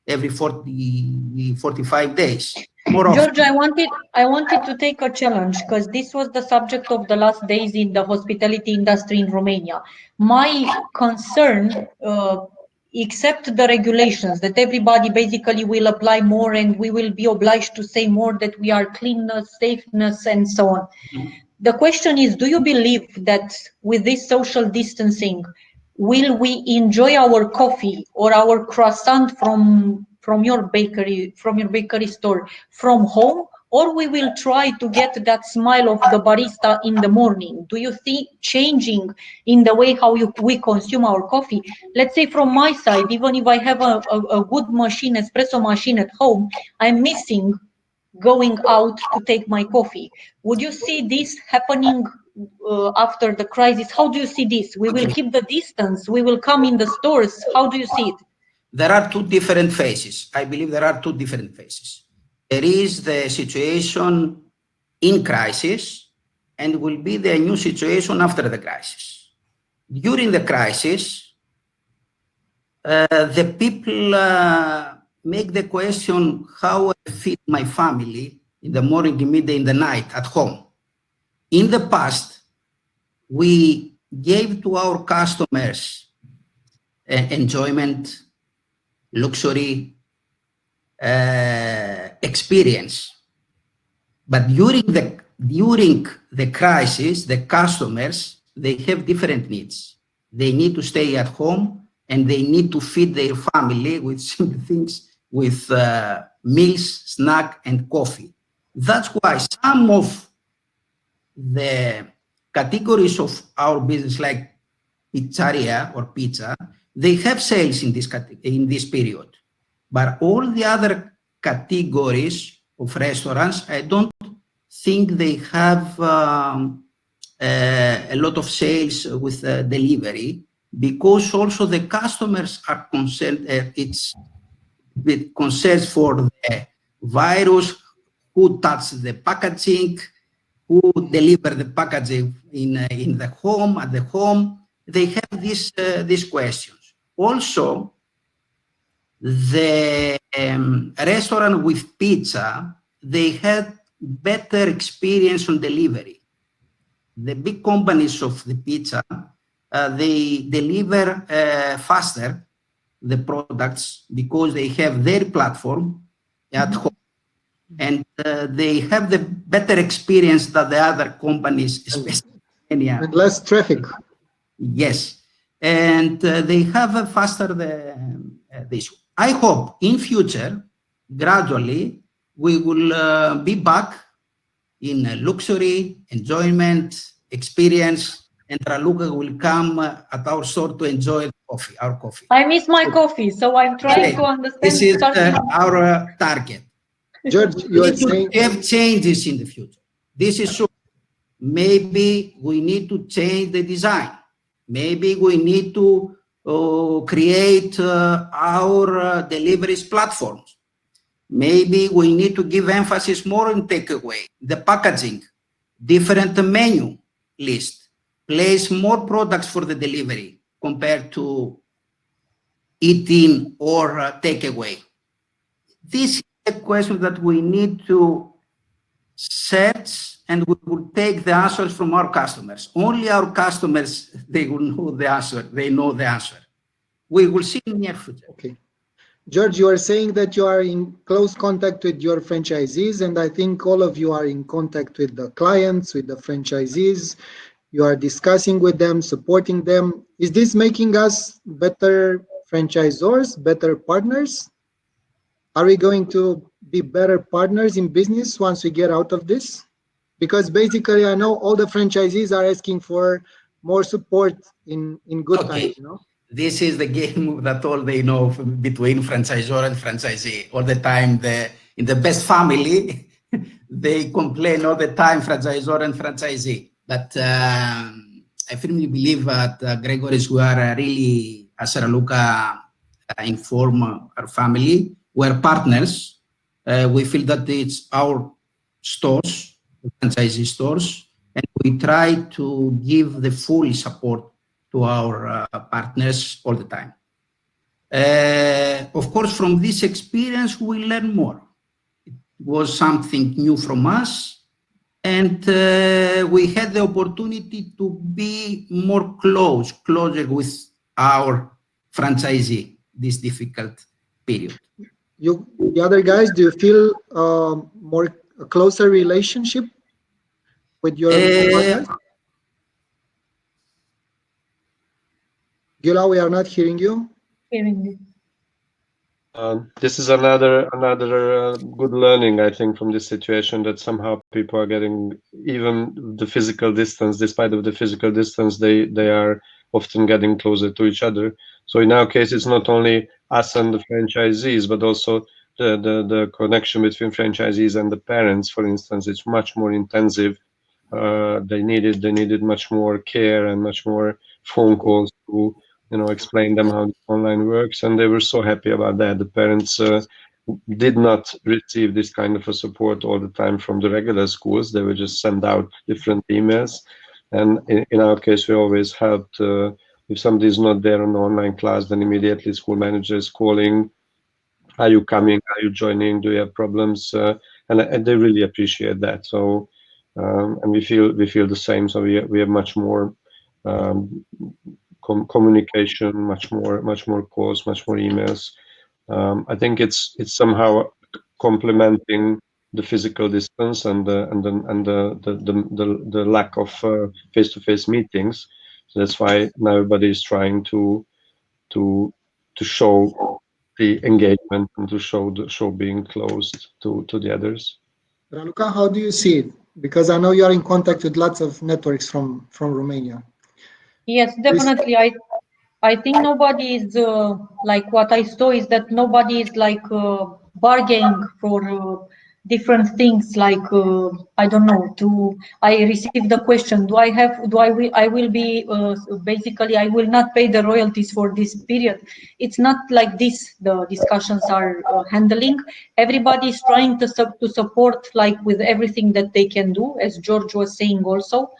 every 45 days. George, I wanted to take a challenge because this was the subject of the last days in the hospitality industry in Romania. My concern, except the regulations that everybody basically will apply more and we will be obliged to say more that we are cleanness, safeness, and so on. The question is, do you believe that with this social distancing, will we enjoy our coffee or our croissant from your bakery store from home, or we will try to get that smile of the barista in the morning? Do you see changing in the way how we consume our coffee? Let's say from my side, even if I have a good machine, espresso machine at home, I'm missing going out to take my coffee. Would you see this happening after the crisis? How do you see this? We will keep the distance. We will come in the stores. How do you see it? There are two different phases. I believe there are two different phases. There is the situation in crisis, and will be the new situation after the crisis. During the crisis, the people make the question how I feed my family in the morning, in midday, in the night, at home. In the past, we gave to our customers enjoyment, luxury, experience. But during the crisis, the customers, they have different needs. They need to stay at home, and they need to feed their family with simple things, with meals, snack, and coffee. That's why some of the categories of our business, like pizzeria or pizza, they have sales in this period. But all the other categories of restaurants, I don't think they have a lot of sales with delivery, because also the customers are concerned. It's with concerns for the virus, who touched the packaging, who deliver the packaging in the home, at the home. They have these questions. Also, the restaurant with pizza, they had better experience on delivery. The big companies of the pizza, they deliver faster the products because they have their platform at home, and they have the better experience than the other companies, especially and less traffic. Yes, and they have a faster this. I hope in future, gradually, we will be back in luxury, enjoyment, experience, and Raluca will come at our store to enjoy coffee, our coffee. I miss my coffee, so I'm trying to understand. This is our target. George, you are saying we have changes in the future. This is true. Maybe we need to change the design. Maybe we need to create our deliveries platforms. Maybe we need to give emphasis more on takeaway, the packaging, different menu list, place more products for the delivery compared to eating or takeaway. This is a question that we need to search, and we will take the answers from our customers. Only our customers, they will know the answer. They know the answer. We will see in the near future. Okay. George, you are saying that you are in close contact with your franchisees, and I think all of you are in contact with the clients, with the franchisees. You are discussing with them, supporting them. Is this making us better franchisors, better partners? Are we going to be better partners in business once we get out of this? Because basically, I know all the franchisees are asking for more support in good times, you know? This is the game that all they know between franchisor and franchisee. All the time, in the best family, they complain all the time, franchisor and franchisee. But I firmly believe that Gregoris, we are really, as Raluca inform our family, we're partners. We feel that it's our stores, franchisee stores, and we try to give the full support to our partners all the time. Of course, from this experience, we learn more. It was something new from us, and we had the opportunity to be more closer with our franchisee this difficult period. You, the other guys, do you feel a closer relationship with your partners? Gila, we are not hearing you. Hearing you. This is another good learning, I think, from this situation, that somehow people are getting even the physical distance. Despite of the physical distance, they are often getting closer to each other. So in our case, it's not only us and the franchisees, but also the connection between franchisees and the parents, for instance, it's much more intensive. They needed much more care and much more phone calls to explain them how online works, and they were so happy about that. The parents did not receive this kind of a support all the time from the regular schools. They would just send out different emails, and in our case, we always helped. If somebody is not there on the online class, then immediately school manager is calling. Are you coming? Are you joining? Do you have problems? And they really appreciate that. So, and we feel the same. So we have much more communication, much more calls, much more emails. I think it's somehow complementing the physical distance and the lack of face-to-face meetings. So that's why now everybody is trying to show the engagement and to show the show being closed to the others. Raluca, how do you see it? Because I know you are in contact with lots of networks from Romania. Yes, definitely. I think nobody is like what I saw is that nobody is like bargaining for different things. Like I don't know. I received the question: Do I will be basically I will not pay the royalties for this period. It's not like this. The discussions are handling. Everybody is trying to support like with everything that they can do, as George was saying also.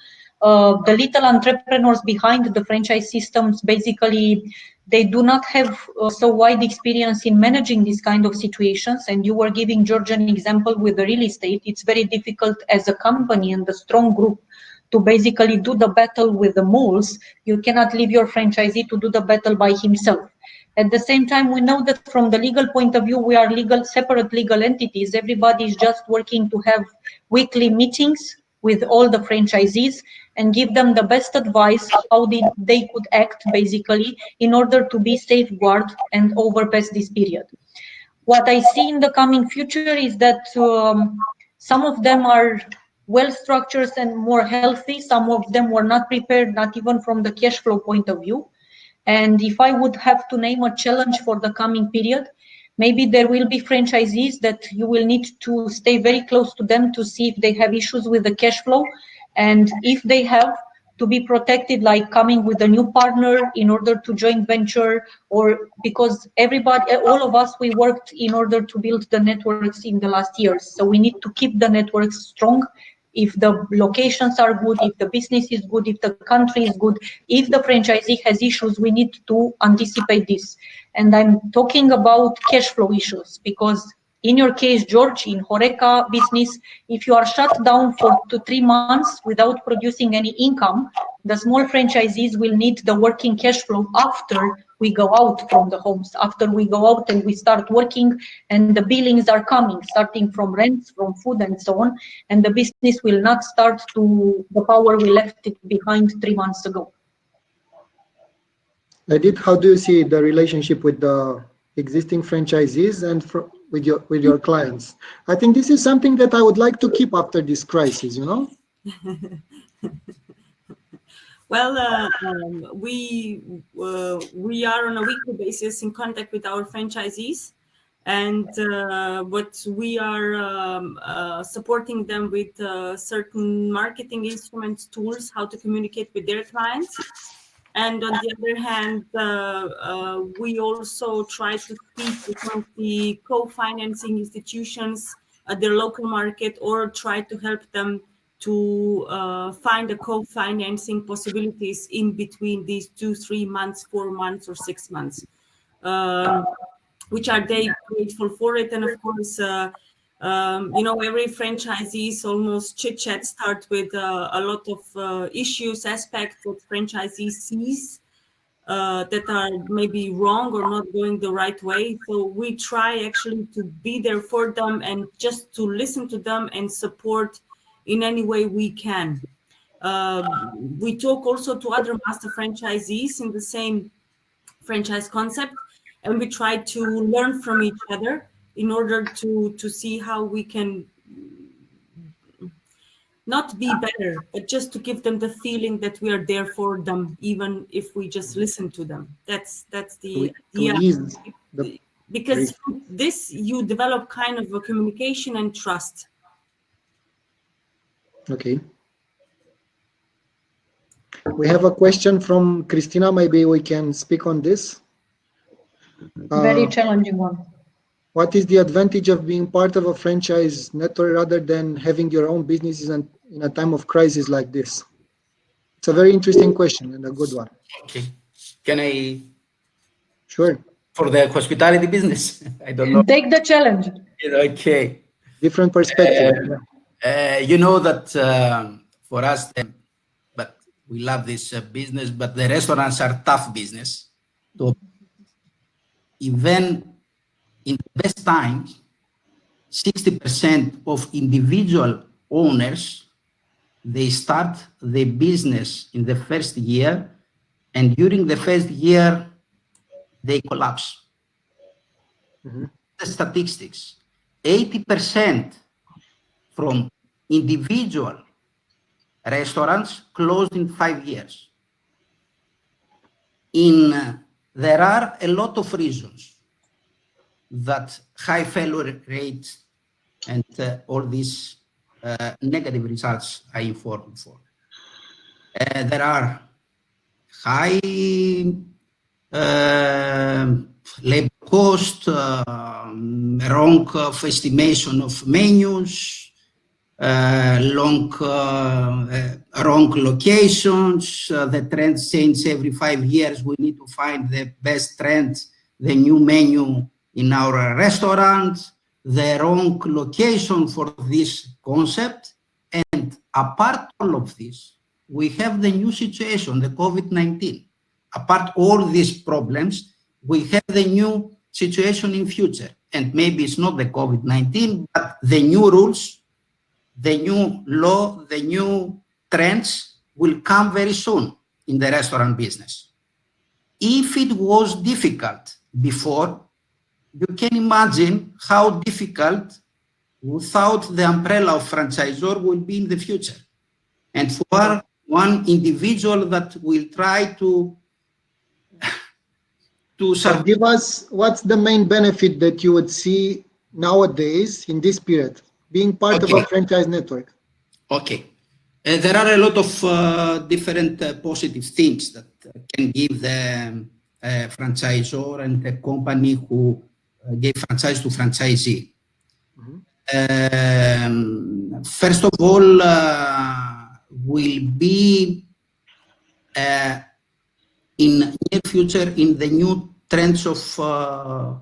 The little entrepreneurs behind the franchise systems, basically, they do not have so wide experience in managing these kind of situations. And you were giving George an example with the real estate. It's very difficult as a company and a strong group to basically do the battle with the malls. You cannot leave your franchisee to do the battle by himself. At the same time, we know that from the legal point of view, we are separate legal entities. Everybody is just working to have weekly meetings with all the franchisees and give them the best advice how they could act basically in order to be safeguarded and overpass this period. What I see in the coming future is that some of them are well structured and more healthy. Some of them were not prepared, not even from the cash flow point of view. And if I would have to name a challenge for the coming period, maybe there will be franchisees that you will need to stay very close to them to see if they have issues with the cash flow. And if they have, to be protected, like coming with a new partner in order to joint venture, or because everybody, all of us, we worked in order to build the networks in the last years. So we need to keep the networks strong. If the locations are good, if the business is good, if the country is good, if the franchisee has issues, we need to anticipate this. And I'm talking about cash flow issues because in your case, George, in Horeca business, if you are shut down for 2 to 3 months without producing any income, the small franchisees will need the working cash flow after we go out from the homes, after we go out and we start working and the billings are coming, starting from rents, from food and so on. And the business will not start to the power we left it behind 3 months ago. Edith, how do you see the relationship with the existing franchisees and with your clients? I think this is something that I would like to keep after this crisis, you know? Well, we are on a weekly basis in contact with our franchisees, and what we are supporting them with certain marketing instruments, tools, how to communicate with their clients. And on the other hand, we also try to speak with some of the co-financing institutions at their local market, or try to help them to find the co-financing possibilities in between these 2, 3 months, 4 months, or 6 months, which are they grateful for it. And of course, every franchisee's almost chit-chat start with a lot of issues, aspects that franchisee sees that are maybe wrong or not going the right way. So we try actually to be there for them and just to listen to them and support in any way we can. We talk also to other master franchisees in the same franchise concept, and we try to learn from each other in order to see how we can not be better, but just to give them the feeling that we are there for them, even if we just listen to them. That's the to ease the because from this you develop kind of a communication and trust. Okay. We have a question from Christina. Maybe we can speak on this. Very challenging one. What is the advantage of being part of a franchise network rather than having your own businesses and in a time of crisis like this? It's a very interesting question and a good one. Okay. Can I? Sure. For the hospitality business, I don't know. Take the challenge. Okay. Different perspective. You know that for us, but we love this business, but the restaurants are tough business. So even in the best times, 60% of individual owners, they start the business in the first year, and during the first year, they collapse. The statistics, 80% from individual restaurants closed in 5 years. There are a lot of reasons that high failure rates and all these negative results are informed for. There are high labor cost, wrong estimation of menus, wrong locations, the trends change every 5 years. We need to find the best trend, the new menu in our restaurant, the wrong location for this concept. And apart all of this, we have the new situation, the COVID-19. Apart all these problems, we have the new situation in future. And maybe it's not the COVID-19, but the new rules, the new law, the new trends will come very soon in the restaurant business. If it was difficult before, you can imagine how difficult without the umbrella of franchisor will be in the future. And for one individual that will try to So give us, what's the main benefit that you would see nowadays in this period, being part of a franchise network? Okay. There are a lot of different positive things that can give the franchisor and the company who gave franchise to franchisee. First of all, will be in near future in the new trends of the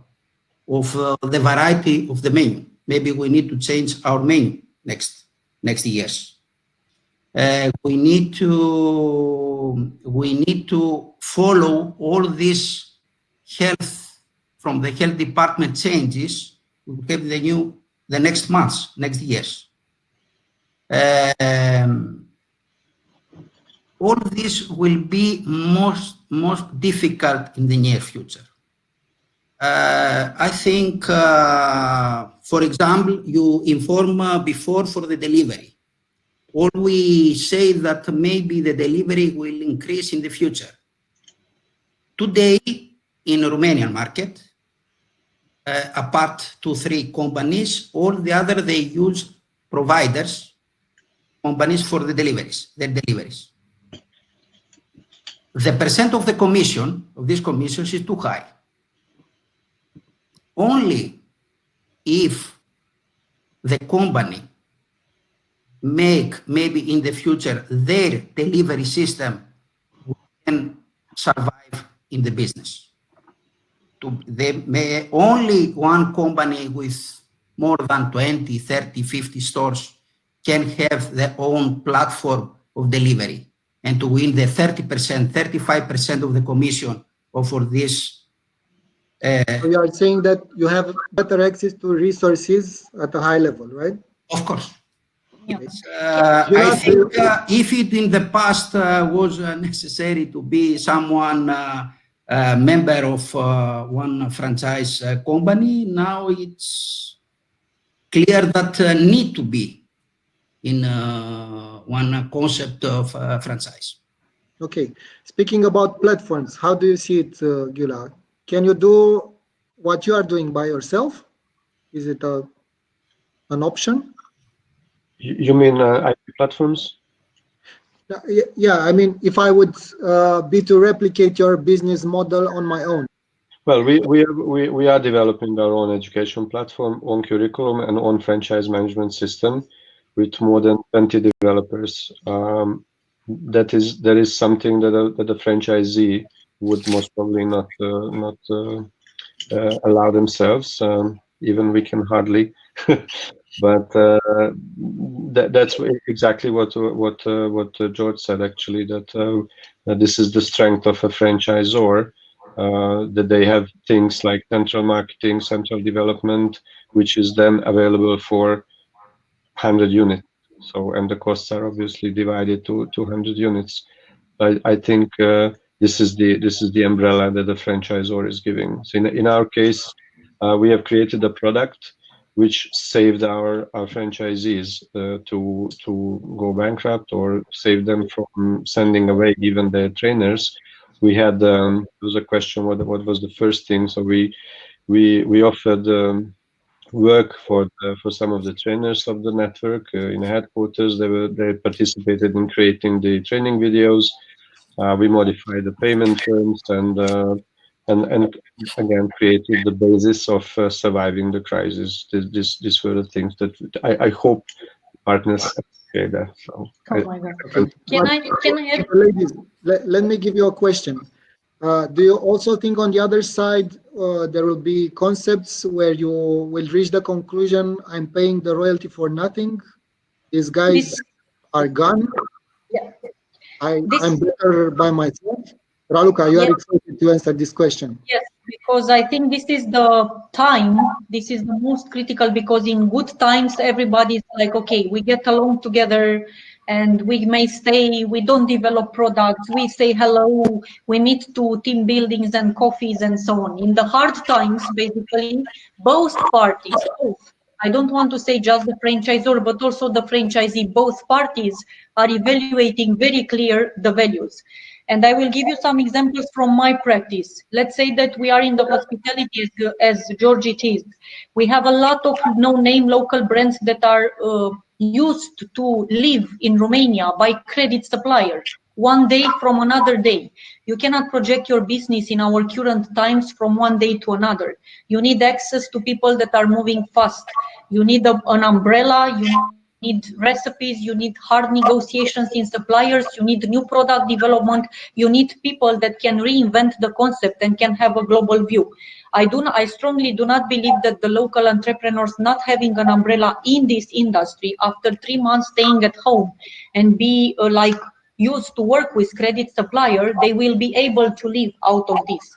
variety of the menu. Maybe we need to change our menu next years. We need to follow all these health from the health department changes. We will have the next months, next years. All this will be most difficult in the near future. I think, for example, you inform before for the delivery. Or we say that maybe the delivery will increase in the future. Today, in the Romanian market, apart 2-3 companies, all the other, they use providers, companies for the deliveries, their deliveries. The percent of the commission, of these commissions, is too high. Only if the company make maybe in the future their delivery system can survive in the business. Only one company with more than 20, 30, 50 stores can have their own platform of delivery and to win the 30%, 35% of the commission for this. So you are saying that you have better access to resources at a high level, right? Of course. Yeah. I think if it in the past was necessary to be someone member of one franchise company, now it's clear that need to be in one concept of franchise. Okay. Speaking about platforms, how do you see it, Gyula? Can you do what you are doing by yourself? Is it an option? You mean IT platforms? Yeah, I mean, if I would be to replicate your business model on my own. Well, we are developing our own education platform, own curriculum, and own franchise management system with more than 20 developers. That is something that a franchisee would most probably not allow themselves. Even we can hardly. But that's exactly what George said. Actually, that this is the strength of a franchisor. That they have things like central marketing, central development, which is then available for 100 units. So, and the costs are obviously divided to 200 units. I think this is the umbrella that the franchisor is giving. So in our case, we have created a product which saved our franchisees to go bankrupt, or saved them from sending away even their trainers. We had there was a question what was the first thing. So we offered work for some of the trainers of the network in the headquarters. They participated in creating the training videos. We modified the payment terms and again created the basis of surviving the crisis. These were the things that I hope partners appreciate that. So Oh my God. Okay. Can I add? Ladies, let me give you a question. Do you also think on the other side there will be concepts where you will reach the conclusion, I'm paying the royalty for nothing, these guys are gone, Yeah. I'm better by myself? Raluca, you are excited to answer this question. Yes, because I think this is the time, this is the most critical, because in good times, everybody's like, okay, we get along together and we may stay, we don't develop products, we say hello, we meet to team buildings and coffees and so on. In the hard times, basically, both parties, both, I don't want to say just the franchisor, but also the franchisee, both parties are evaluating very clear the values. And I will give you some examples from my practice. Let's say that we are in the hospitality as George it is. We have a lot of no-name local brands that are used to live in Romania by credit supplier. One day from another day. You cannot project your business in our current times from one day to another. You need access to people that are moving fast. You need an umbrella, you need recipes, you need hard negotiations in suppliers, you need new product development, you need people that can reinvent the concept and can have a global view. I strongly do not believe that the local entrepreneurs not having an umbrella in this industry after 3 months staying at home and be like used to work with credit supplier, they will be able to live out of this.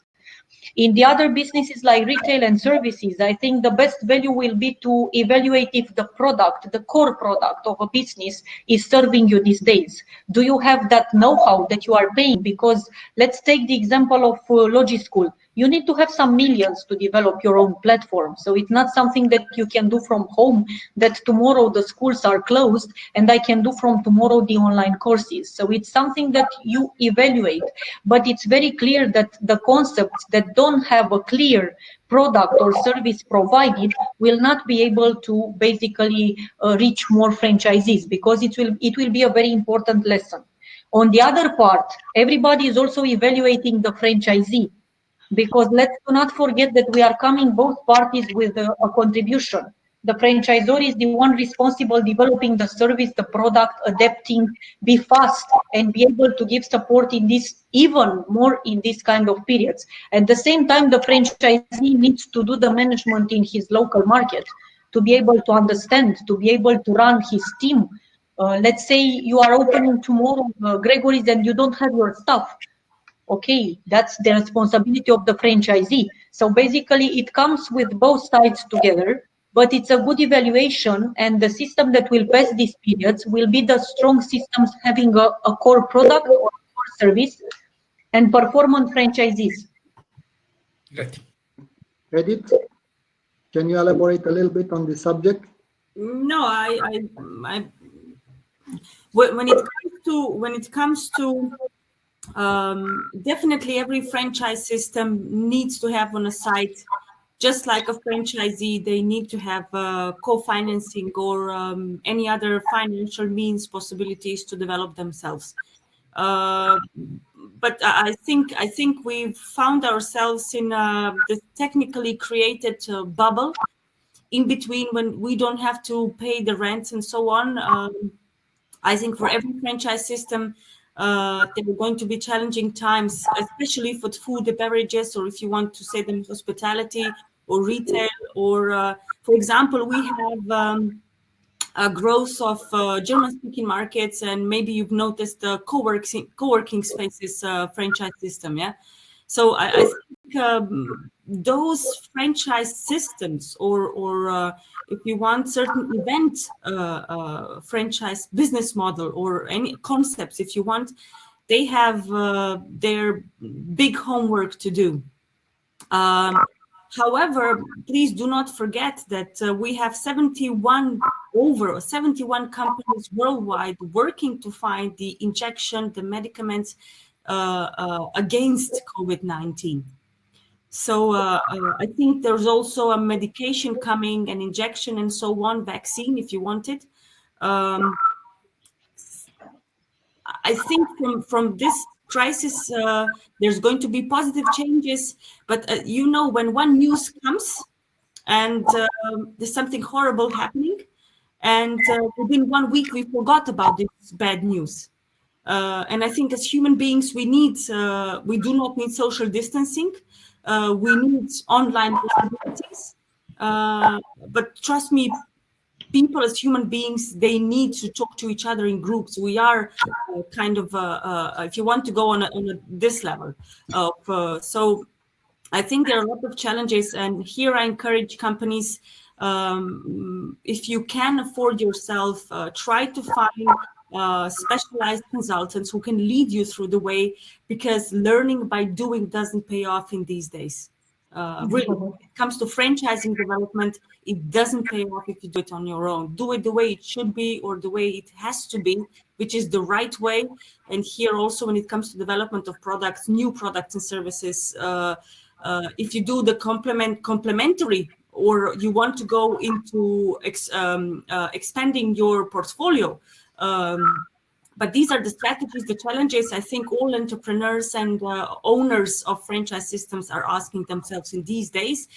In the other businesses like retail and services, I think the best value will be to evaluate if the product, the core product of a business is serving you these days. Do you have that know-how that you are paying? Because let's take the example of Logischool. You need to have some millions to develop your own platform. So it's not something that you can do from home, that tomorrow the schools are closed and I can do from tomorrow the online courses. So it's something that you evaluate, but it's very clear that the concepts that don't have a clear product or service provided will not be able to basically reach more franchisees, because it will be a very important lesson. On the other part, everybody is also evaluating the franchisee, because let's not forget that we are coming both parties with a contribution. The franchisor is the one responsible developing the service, the product, adapting, be fast, and be able to give support in this, even more in this kind of periods. At the same time, the franchisee needs to do the management in his local market, to be able to understand, to be able to run his team. Let's say you are opening tomorrow Gregory's and you don't have your staff. Okay, that's the responsibility of the franchisee. So basically it comes with both sides together, but it's a good evaluation, and the system that will pass these periods will be the strong systems having a core product or core service and performant franchisees. Great. Edith, can you elaborate a little bit on this subject? No, when it comes to definitely every franchise system needs to have on a side just like a franchisee, they need to have co-financing or any other financial means possibilities to develop themselves. But I think we've found ourselves in this technically created bubble in between, when we don't have to pay the rents and so on. I think for every franchise system, there are going to be challenging times, especially for food and beverages, or if you want to say them hospitality or retail, or for example, we have a growth of German-speaking markets, and maybe you've noticed the co-working spaces franchise system, yeah? So I think those franchise systems, or if you want certain event franchise business model, or any concepts, if you want, they have their big homework to do. However, please do not forget that we have over 71 companies worldwide working to find the injection, the medicaments against COVID-19. So I think there's also a medication coming, an injection and so on, vaccine if you want it. I think from this crisis, there's going to be positive changes, but you know, when one news comes and there's something horrible happening, and within 1 week we forgot about this bad news. And I think as human beings, we do not need social distancing. We need online possibilities. But trust me, people as human beings, they need to talk to each other in groups. We are kind of, if you want to go on this level. So I think there are a lot of challenges, and here I encourage companies, if you can afford yourself, try to find specialized consultants who can lead you through the way, because learning by doing doesn't pay off in these days. Really, when it comes to franchising development, it doesn't pay off if you do it on your own. Do it the way it should be, or the way it has to be, which is the right way. And here also, when it comes to development of products, new products and services, if you do the complementary, or you want to go into expanding your portfolio, but these are the strategies, the challenges I think all entrepreneurs and owners of franchise systems are asking themselves in these days.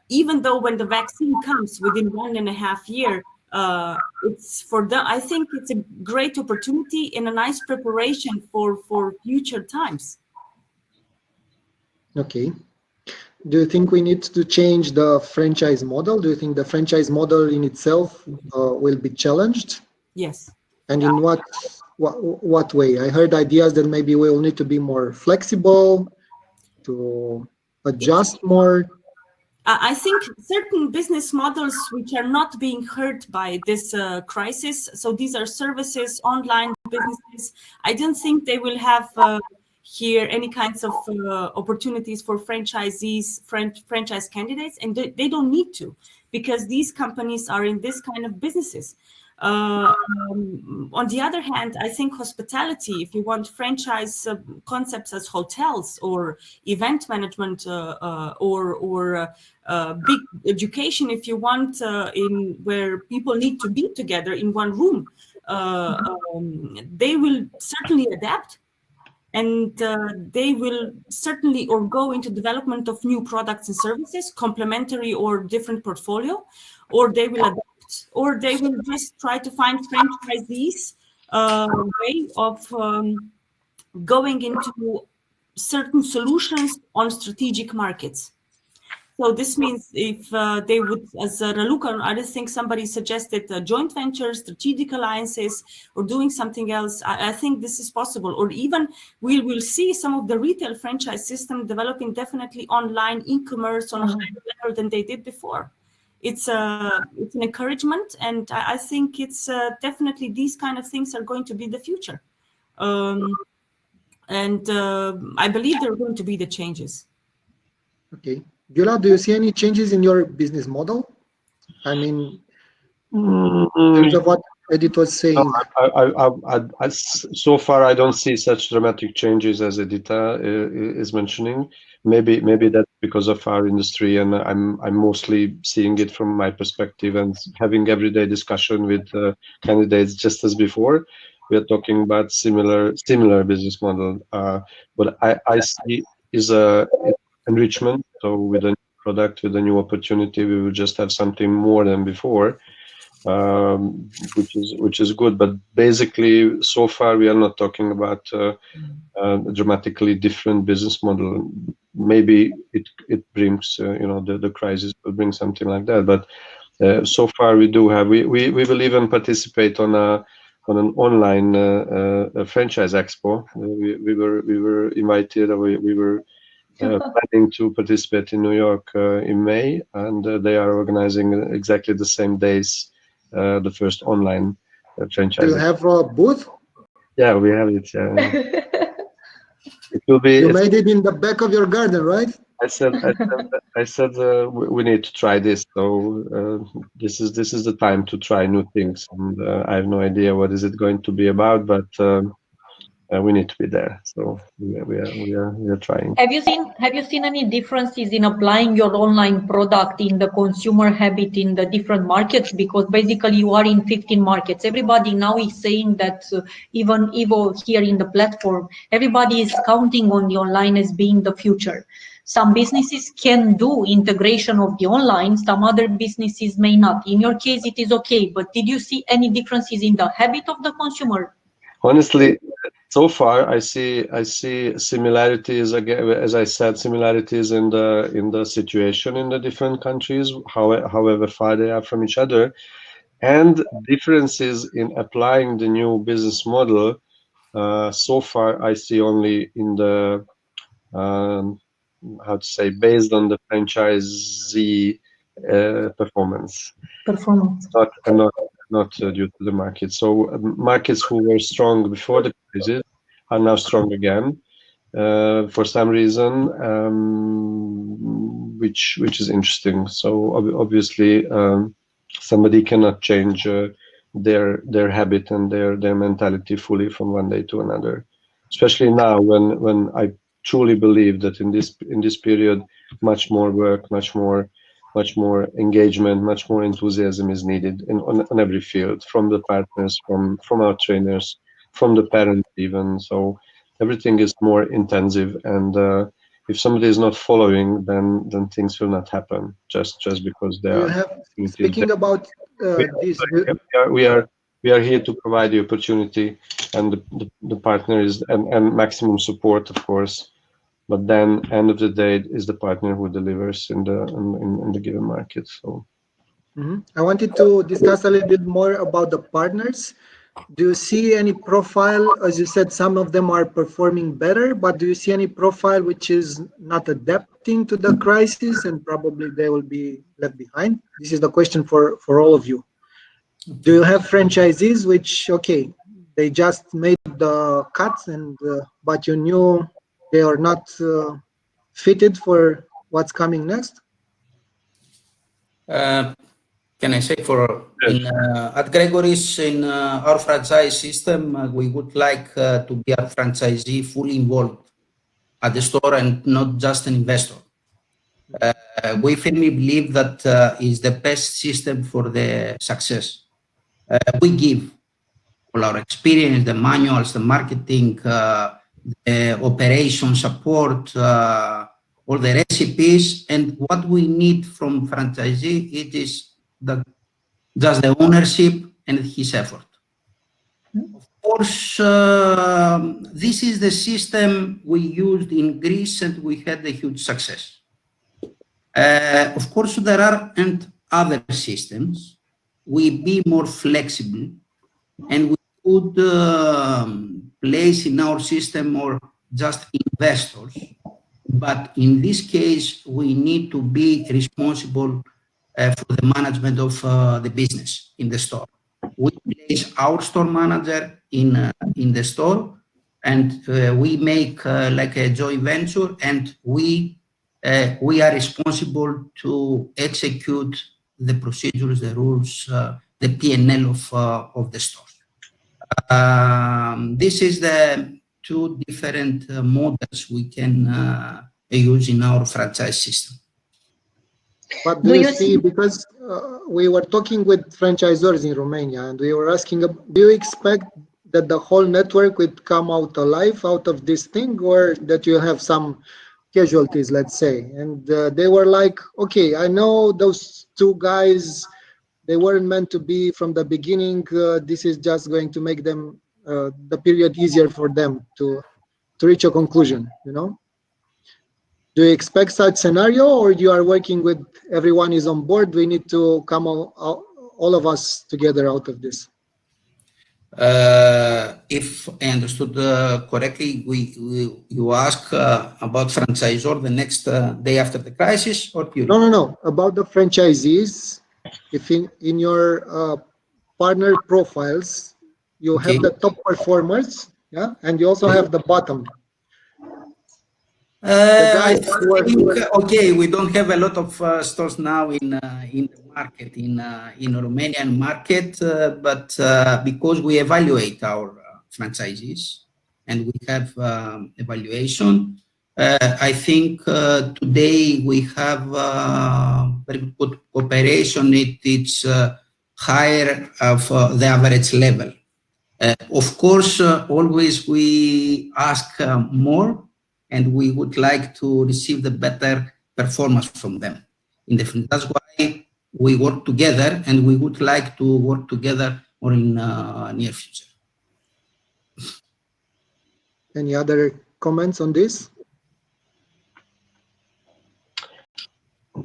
Even though when the vaccine comes within 1.5 years, it's for them, I think it's a great opportunity and a nice preparation for future times. Okay. Do you think we need to change the franchise model? Do you think the franchise model in itself will be challenged? Yes. And in what way? I heard ideas that maybe we'll need to be more flexible, to adjust more. I think certain business models which are not being hurt by this crisis, so these are services, online businesses, I don't think they will have here any kinds of opportunities for franchisees, franchise candidates, and they don't need to, because these companies are in this kind of businesses. On the other hand, I think hospitality, if you want franchise concepts as hotels or event management or big education, if you want, in where people need to be together in one room, they will certainly adapt. And they will certainly or go into development of new products and services, complementary or different portfolio, or they will adapt, or they will just try to find franchisees way of going into certain solutions on strategic markets. So this means if they would, as Raluca, I just think somebody suggested joint ventures, strategic alliances, or doing something else. I think this is possible. Or even we will see some of the retail franchise system developing definitely online e-commerce on a higher level than they did before. It's an encouragement, and I think it's definitely these kind of things are going to be the future. And I believe there are going to be the changes. Okay. Gyula, do you see any changes in your business model? I mean, in terms of what Edith was saying. So far, I don't see such dramatic changes as Edita is mentioning. Maybe that because of our industry, and I'm mostly seeing it from my perspective and having everyday discussion with candidates just as before. We are talking about similar business model. What I see is a enrichment. So with a new product, with a new opportunity, we will just have something more than before, which is good. But basically, so far we are not talking about a dramatically different business model. Maybe it brings the crisis will bring something like that. But so far we will even participate on an online franchise expo. We were invited. We were planning to participate in New York in May, and they are organizing exactly the same days the first online franchise. Do you have a booth? Yeah, we have it. Yeah. It will be. You made it in the back of your garden, right? I said we need to try this. So this is the time to try new things, and I have no idea what is it going to be about, but we need to be there. So we are trying. Have you seen any differences in applying your online product in the consumer habit in the different markets? Because basically you are in 15 markets. Everybody now is saying that even Ivo here in the platform, everybody is counting on the online as being the future. Some businesses can do integration of the online, some other businesses may not. In your case, it is okay, but did you see any differences in the habit of the consumer? Honestly, so far I see similarities, again, as I said, similarities in the situation in the different countries, however far they are from each other, and differences in applying the new business model. So far I see only in the how to say, based on the franchisee performance, not due to the market. So markets who were strong before the crisis are now strong again for some reason, which is interesting. So obviously somebody cannot change their habit and their mentality fully from one day to another, especially now when I truly believe that in this period much more work, much more engagement, much more enthusiasm is needed on every field, from the partners, from our trainers, from the parents even. So everything is more intensive, and if somebody is not following, then things will not happen just because they are. Speaking about this, we are here to provide the opportunity and the partner is and maximum support, of course. But then, end of the day, is the partner who delivers in the given market. So, I wanted to discuss a little bit more about the partners. Do you see any profile? As you said, some of them are performing better, but do you see any profile which is not adapting to the crisis and probably they will be left behind? This is the question for all of you. Do you have franchisees which, okay, they just made the cuts and but you knew they are not fitted for what's coming next? Can I say at Gregory's, in our franchise system, we would like to be a franchisee fully involved at the store and not just an investor. We firmly believe that is the best system for the success. We give all our experience, the manuals, the marketing, the operation support, all the recipes, and what we need from franchisee, it is just the ownership and his effort. Of course, this is the system we used in Greece and we had a huge success. Of course, there are other systems. We be more flexible and we could place in our system more just investors. But in this case, we need to be responsible for the management of the business in the store. We place our store manager in the store, and we make like a joint venture, and we are responsible to execute the procedures, the rules, the P&L of the store. This is the two different models we can use in our franchise system. But do you see, because we were talking with franchisors in Romania and we were asking, do you expect that the whole network would come out alive out of this thing, or that you have some casualties, let's say? And they were like, okay, I know those two guys, they weren't meant to be from the beginning. This is just going to make them the period easier for them to reach a conclusion, you know? Do you expect such scenario, or you are working with everyone is on board? We need to come all of us together out of this. If I understood correctly, you ask about franchisor the next day after the crisis, or period? No. About the franchisees, if in your partner profiles, you have the top performers, yeah, and you also have the bottom. I think, okay, we don't have a lot of stores now in the market, in Romanian market, but because we evaluate our franchisees and we have evaluation, I think today we have very good cooperation. It's higher of the average level. Of course, always we ask more, and we would like to receive the better performance from them. That's why we work together, and we would like to work together more in near future. Any other comments on this?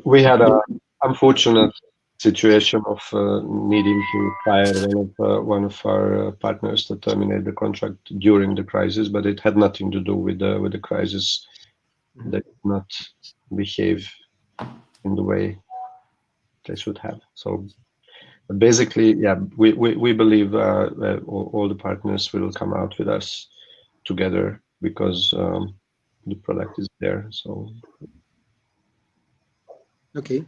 We had an unfortunate situation of needing to fire one of our partners to terminate the contract during the crisis, but it had nothing to do with the crisis. They did not behave in the way they should have. So basically, yeah, we believe all the partners will come out with us together because the product is there. So okay.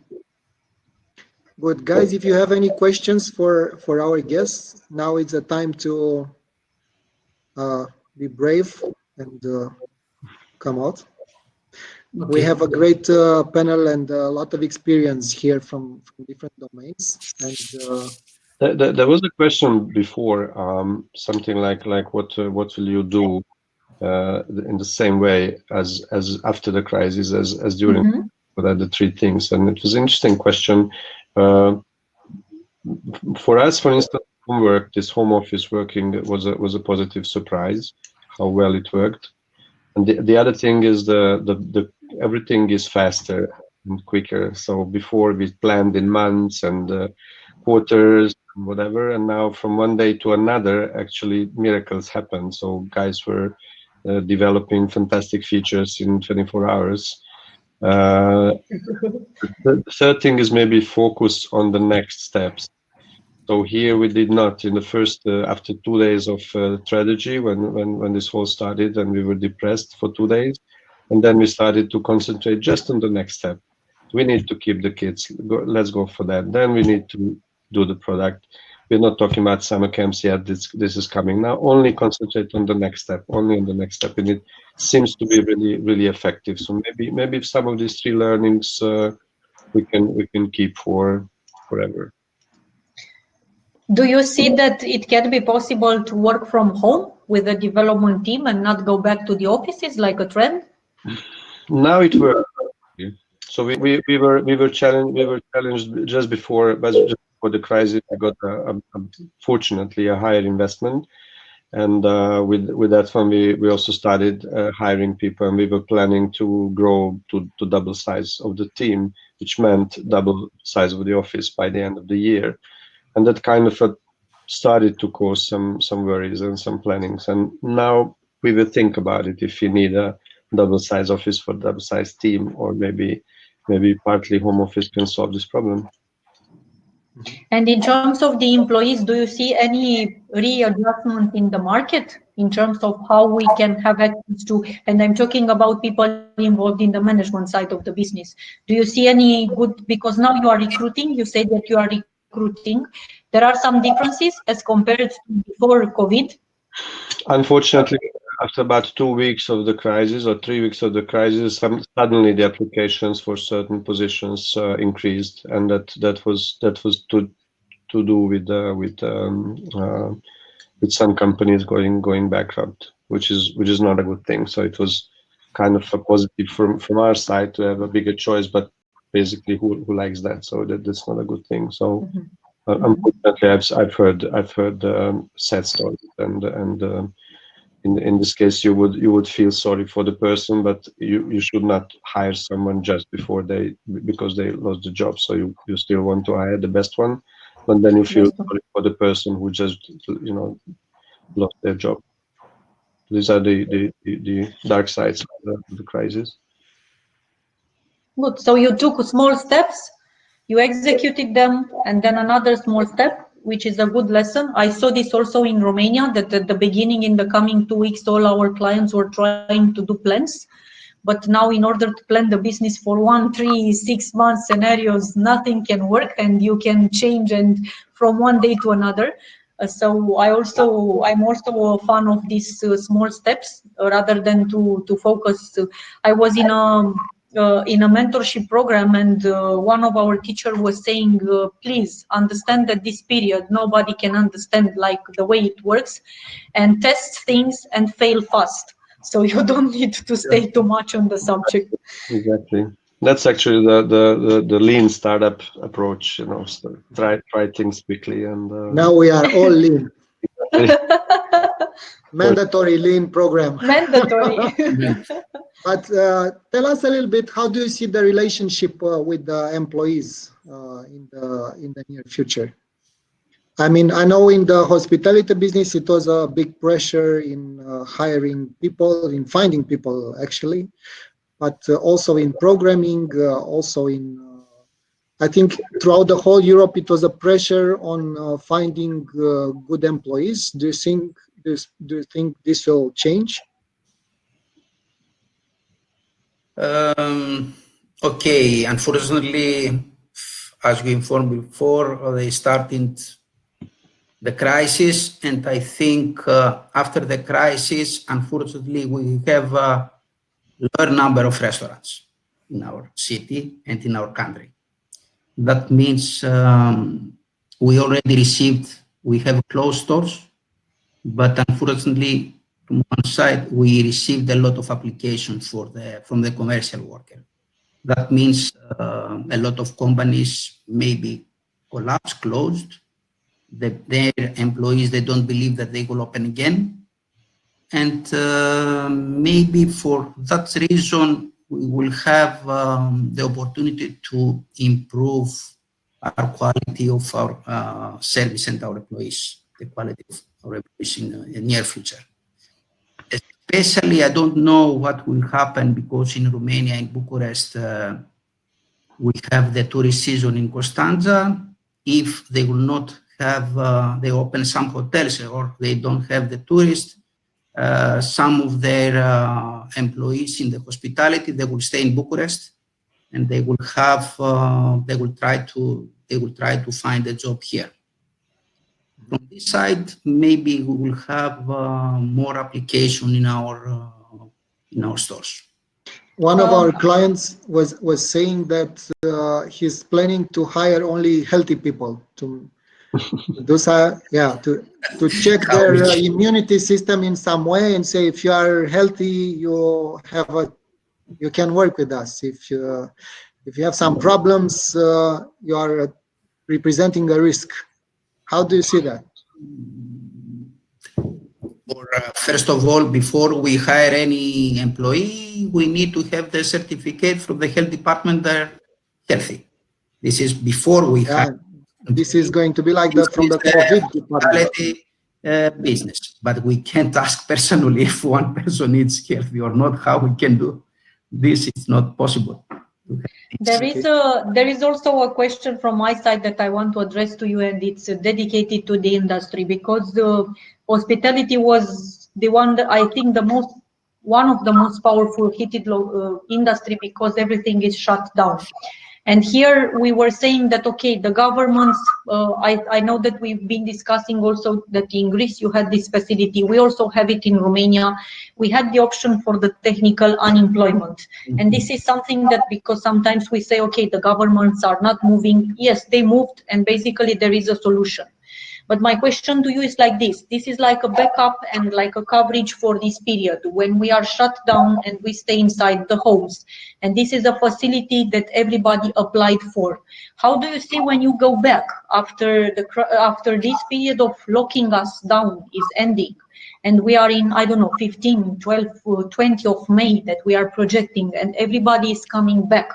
Good, guys, if you have any questions for our guests, now is the time to be brave and come out. Okay. We have a great panel and a lot of experience here from different domains. And there was a question before, something like what will you do in the same way as after the crisis as during? Mm-hmm. What are the three things? And it was an interesting question. For us, for instance, homework, this home office working was a positive surprise, how well it worked. And the other thing is the everything is faster and quicker. So before we planned in months and quarters and whatever, and now from one day to another, actually miracles happen. So guys were developing fantastic features in 24 hours. The third thing is maybe focus on the next steps. So here we did not in the first after 2 days of strategy when this whole started, and we were depressed for 2 days, and then we started to concentrate just on the next step. We need to keep the kids. Let's go for that. Then we need to do the product. We're not talking about summer camps yet. This is coming now. Only concentrate on the next step. Only on the next step, and it seems to be really effective. So maybe some of these three learnings we can keep forever. Do you see that it can be possible to work from home with a development team and not go back to the offices like a trend? Now it works. So we were challenged just before the crisis. We got fortunately a higher investment, and with that one we also started hiring people, and we were planning to grow to double size of the team, which meant double size of the office by the end of the year. And that kind of started to cause some worries and some plannings. And now we will think about it if we need a double size office for double size team, or maybe partly home office can solve this problem. And in terms of the employees, do you see any readjustment in the market in terms of how we can have access to, and I'm talking about people involved in the management side of the business. Do you see any good, because now you are recruiting, you said that you are recruiting. There are some differences as compared to before COVID? Unfortunately, after about 2 weeks of the crisis or 3 weeks of the crisis, suddenly the applications for certain positions increased, and that was to do with some companies going bankrupt, which is not a good thing. So it was kind of a positive from our side to have a bigger choice, but basically who likes that? So that's not a good thing. So unfortunately, I've heard sad stories, and in this case you would feel sorry for the person, but you should not hire someone just because they lost the job. So you still want to hire the best one, but then you feel sorry for the person who just lost their job. These are the dark sides of the crisis. Good. So you took small steps, you executed them, and then another small step, which is a good lesson. I saw this also in Romania, that at the beginning, in the coming 2 weeks, all our clients were trying to do plans. But now, in order to plan the business for 1, 3, 6 month scenarios, nothing can work, and you can change and from one day to another. So I'm also a fan of these small steps rather than to focus. I was in a mentorship program, and one of our teachers was saying, please understand that this period nobody can understand like the way it works, and test things and fail fast. So you don't need to stay too much on the subject. Exactly. That's actually the lean startup approach. So try things quickly, and now we are all lean. Mandatory lean program. Mandatory. But tell us a little bit, how do you see the relationship with the employees in the near future? I mean, I know in the hospitality business, it was a big pressure in hiring people, in finding people actually, but also in programming, also in, I think throughout the whole Europe, it was a pressure on finding good employees. Do you think this will change? Okay, unfortunately, as we informed before, they started the crisis, and I think after the crisis, unfortunately, we have a lower number of restaurants in our city and in our country. That means we have closed stores, but unfortunately, from one side, we received a lot of applications from the commercial worker. That means a lot of companies maybe collapsed, closed. Their employees, they don't believe that they will open again. And maybe for that reason, we will have the opportunity to improve our quality of our service and our employees, the quality of our employees in the near future. Especially, I don't know what will happen, because in Romania, in Bucharest, we have the tourist season in Constanța. If they will not have, they open some hotels or they don't have the tourists, some of their employees in the hospitality, they will stay in Bucharest, and they will try to find a job here. From this side, maybe we will have more application in our stores. One of our clients was saying that he's planning to hire only healthy people to check their immunity system in some way, and say, if you are healthy, you can work with us. If you have some problems, you are representing a risk. How do you see that? First of all, before we hire any employee, we need to have the certificate from the health department they're healthy. This is before we hire. This is going to be like that from the COVID department. Business, but we can't ask personally if one person is healthy or not. How we can do this? It's not possible. There is also a question from my side that I want to address to you, and it's dedicated to the industry, because the hospitality was the one that I think one of the most powerful hit industry, because everything is shut down. And here we were saying that, okay, the governments, I know that we've been discussing also that in Greece you had this facility. We also have it in Romania. We had the option for the technical unemployment. And this is something that, because sometimes we say, okay, the governments are not moving. Yes, they moved, and basically there is a solution. But my question to you is like this. This is like a backup and like a coverage for this period when we are shut down and we stay inside the homes. And this is a facility that everybody applied for. How do you see when you go back after this period of locking us down is ending? And we are in, I don't know, 15, 12, 20 of May that we are projecting, and everybody is coming back.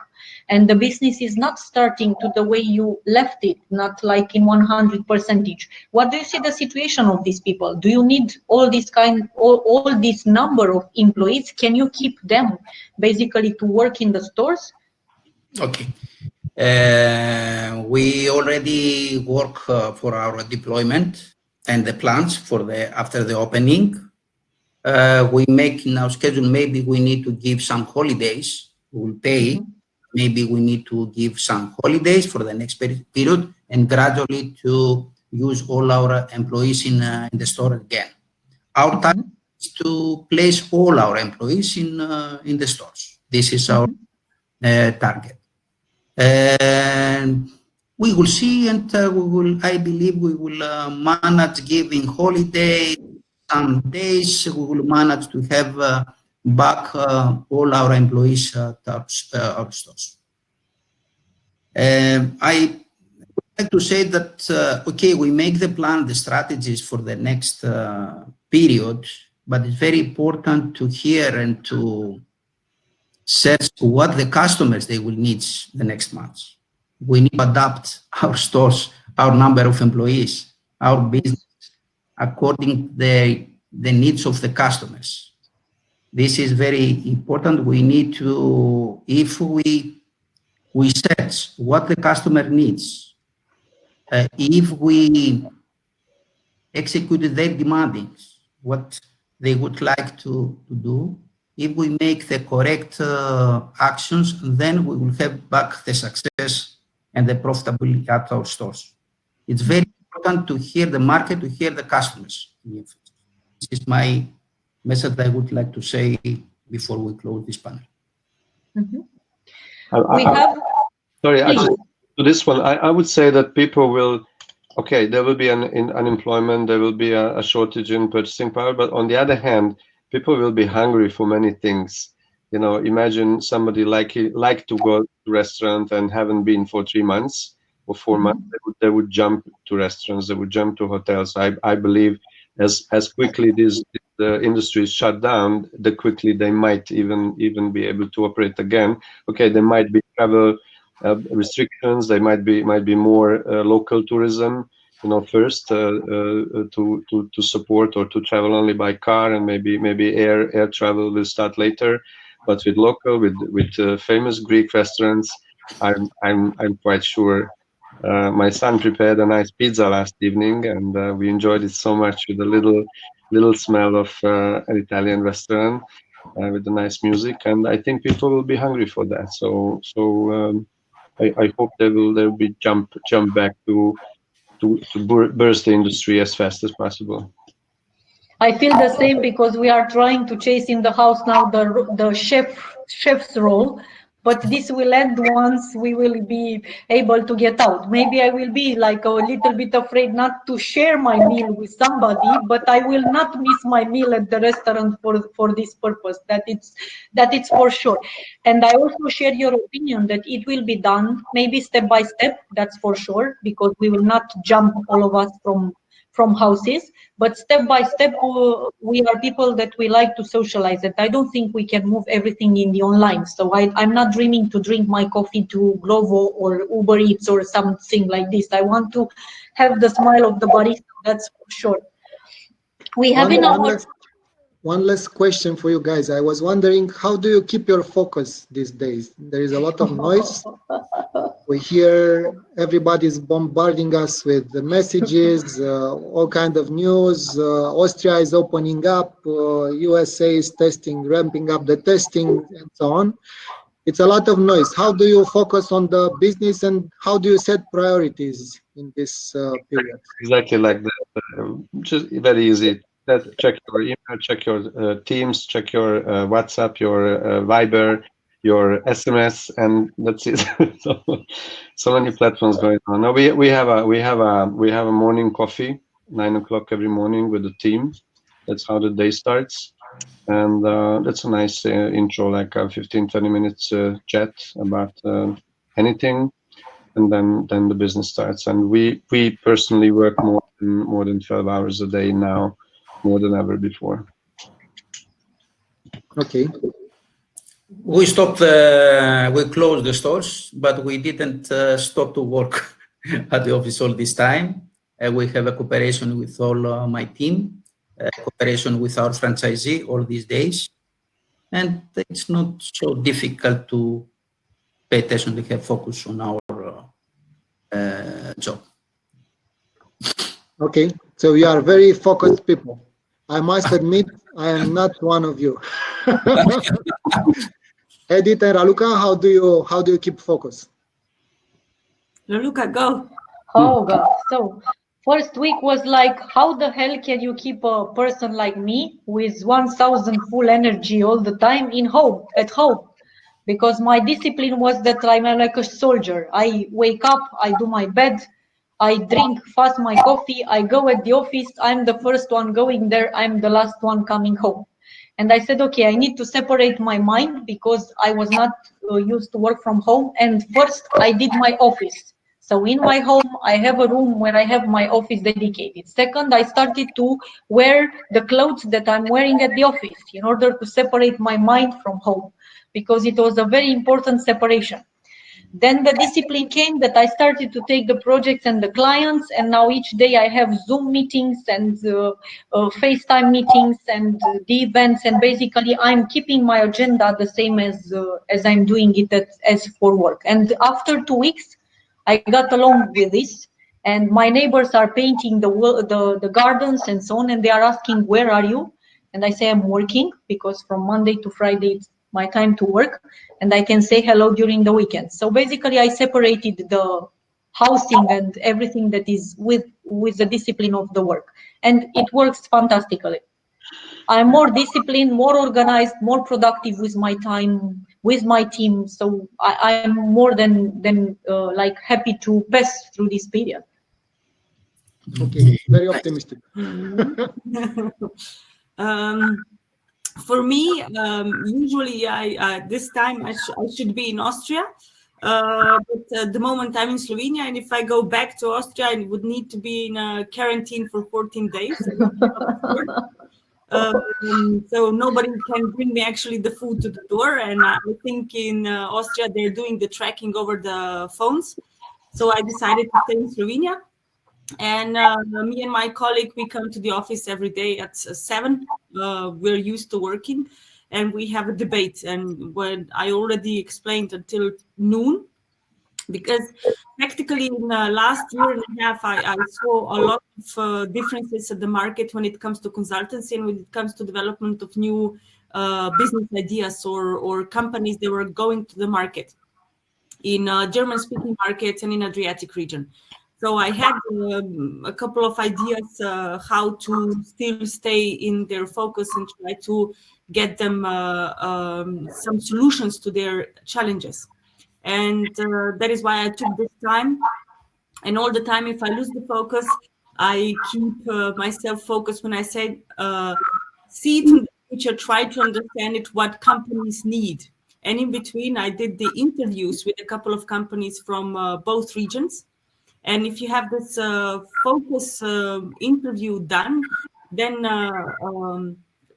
And the business is not starting to the way you left it, not like in 100%. What do you see the situation of these people? Do you need all this number of employees? Can you keep them basically to work in the stores? Okay. We already work for our deployment and the plans for after the opening. We make in our schedule, maybe we need to give some holidays, we'll pay. Maybe we need to give some holidays for the next period and gradually to use all our employees in the store again. Our target is to place all our employees in the stores. This is our target. And we will see, and I believe we will manage giving holiday some days. We will manage to have back all our employees at our stores. I would like to say that, okay, we make the plan, the strategies for the next period, but it's very important to hear and to search what the customers they will need the next months. We need to adapt our stores, our number of employees, our business according to the needs of the customers. This is very important. We need to, if we search what the customer needs, if we execute their demandings, what they would like to do, if we make the correct actions, then we will have back the success and the profitability at our stores. It's very important to hear the market, to hear the customers. This is my message I would like to say before we close this panel. Sorry, actually, to this one, I would say that people will, okay, there will be an unemployment, there will be a shortage in purchasing power, but on the other hand, people will be hungry for many things. You know, imagine somebody like to go to a restaurant and haven't been for 3 months or 4 months. They would jump to restaurants, they would jump to hotels. I believe as quickly the industry is shut down, the quickly they might even be able to operate again. Okay, there might be travel restrictions. There might be more local tourism, you know, first to support or to travel only by car, and maybe air travel will start later. But with local, with famous Greek restaurants, I'm quite sure. My son prepared a nice pizza last evening, and we enjoyed it so much with a little smell of an Italian restaurant with the nice music. And I think people will be hungry for that. So I hope they will be jump back to burst the industry as fast as possible. I feel the same, because we are trying to chase in the house now the chef's role, but this will end once we will be able to get out. Maybe I will be like a little bit afraid not to share my meal with somebody, but I will not miss my meal at the restaurant for this purpose. That it's for sure. And I also share your opinion that it will be done maybe step by step. That's for sure, because we will not jump all of us from houses, but step by step, we are people that we like to socialize. And I don't think we can move everything in the online. So I'm not dreaming to drink my coffee to Glovo or Uber Eats or something like this. I want to have the smile of the barista, that's for sure. We have one last question for you guys. I was wondering, how do you keep your focus these days? There is a lot of noise. We hear everybody's bombarding us with the messages, all kind of news. Austria is opening up, USA is ramping up the testing, and so on. it's a lot of noise. How do you focus on the business and how do you set priorities in this period? Exactly like that. Just very easy. Check your email, check your Teams, check your WhatsApp, your Viber, your SMS, and that's it. so many platforms going on. No, we have a morning coffee, 9 o'clock every morning with the team. That's how the day starts. And that's a nice intro, like a 15-20 minutes chat about anything, and then the business starts. And we personally work more than 12 hours a day now, more than ever before. Okay. We stopped. We closed the stores, but we didn't stop to work at the office all this time. We have a cooperation with all my team, cooperation with our franchisee all these days. And it's not so difficult to pay attention to have focus on our job. Okay, so you are very focused people. I must admit, I am not one of you. Edith and Raluca, how do you keep focus? Raluca, go. Oh God. So first week was like, how the hell can you keep a person like me with 1000 full energy all the time at home? Because my discipline was that I'm like a soldier. I wake up, I do my bed, I drink fast my coffee, I go at the office, I'm the first one going there, I'm the last one coming home. And I said, okay, I need to separate my mind because I was not used to work from home. And first I did my office. So in my home, I have a room where I have my office dedicated. Second, I started to wear the clothes that I'm wearing at the office in order to separate my mind from home, because it was a very important separation. Then the discipline came that I started to take the projects and the clients, and now each day I have Zoom meetings and FaceTime meetings and the events, and basically I'm keeping my agenda the same as I'm doing it as for work. And after 2 weeks, I got along with this, and my neighbors are painting the gardens and so on, and they are asking, where are you? And I say, I'm working, because from Monday to Friday it's my time to work, and I can say hello during the weekend. So basically I separated the housing and everything that is with the discipline of the work, and it works fantastically. I'm more disciplined, more organized, more productive with my time, with my team. So I'm more than like happy to pass through this period. Okay, very optimistic. For me, usually this time I should be in Austria, but at the moment I'm in Slovenia, and if I go back to Austria, I would need to be in a quarantine for 14 days. So nobody can bring me actually the food to the door, and I think in Austria they're doing the tracking over the phones. So I decided to stay in Slovenia. And me and my colleague, we come to the office every day at 7. We're used to working, and we have a debate. And when I already explained until noon, because practically in the last year and a half, I saw a lot of differences at the market when it comes to consultancy and when it comes to development of new business ideas or companies that were going to the market in German-speaking markets and in Adriatic region. So I had a couple of ideas how to still stay in their focus and try to get them some solutions to their challenges. And that is why I took this time. And all the time, if I lose the focus, I keep myself focused when I say, see it in the future, try to understand it, what companies need. And in between, I did the interviews with a couple of companies from both regions. And if you have this focus interview done, then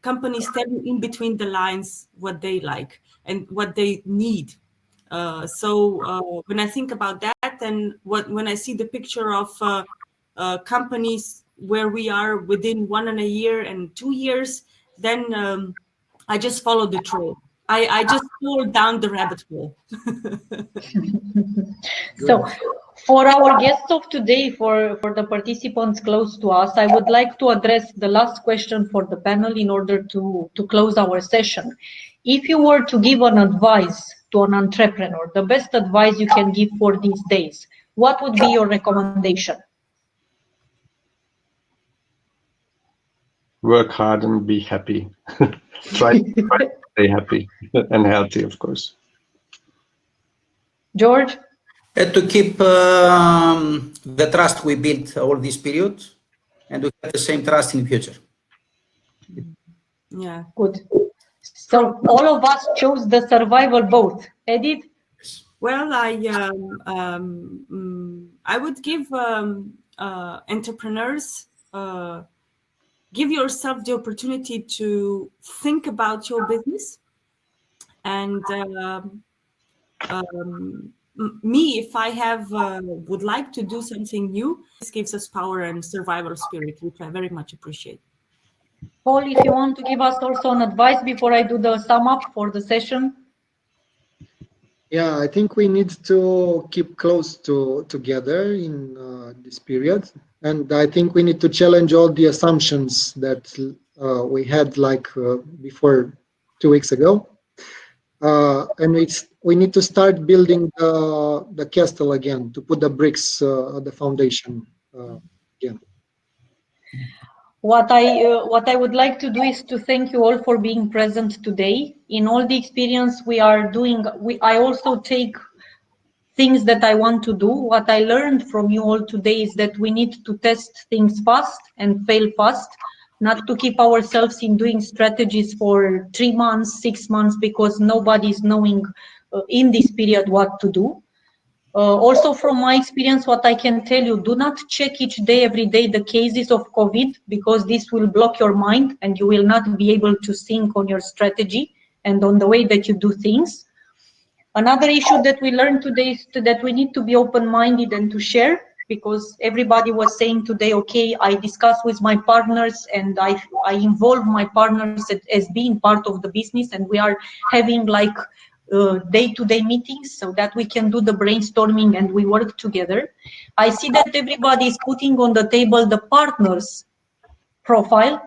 companies tell you in between the lines what they like and what they need. So when I think about that, and when I see the picture of companies where we are within 1 year and 2 years, then I just follow the trail. I just fall down the rabbit hole. So for our guests of today, for the participants close to us, I would like to address the last question for the panel in order to close our session. If you were to give an advice to an entrepreneur, the best advice you can give for these days, what would be your recommendation? Work hard and be happy. Try to stay happy and healthy, of course. George? To keep the trust we built all this period, and to have the same trust in the future. Yeah. Good. So all of us chose the survival boat. Edith? Well, I would give entrepreneurs, give yourself the opportunity to think about your business. And me, if I would like to do something new, this gives us power and survival spirit, which I very much appreciate. Paul, if you want to give us also an advice before I do the sum up for the session. Yeah, I think we need to keep close together in this period. And I think we need to challenge all the assumptions that we had before 2 weeks ago. And we need to start building the castle again, to put the bricks, the foundation again. What I would like to do is to thank you all for being present today. In all the experience we are doing, I also take things that I want to do. What I learned from you all today is that we need to test things fast and fail fast, not to keep ourselves in doing strategies for 3 months, 6 months, because nobody is knowing in this period what to do. Also from my experience, what I can tell you, do not check each day, every day, the cases of COVID, because this will block your mind and you will not be able to think on your strategy and on the way that you do things. Another issue that we learned today is that we need to be open-minded and to share, because everybody was saying today, okay, I discuss with my partners and I involve my partners as being part of the business, and we are having like day-to-day meetings so that we can do the brainstorming and we work together. I see that everybody is putting on the table the partners profile.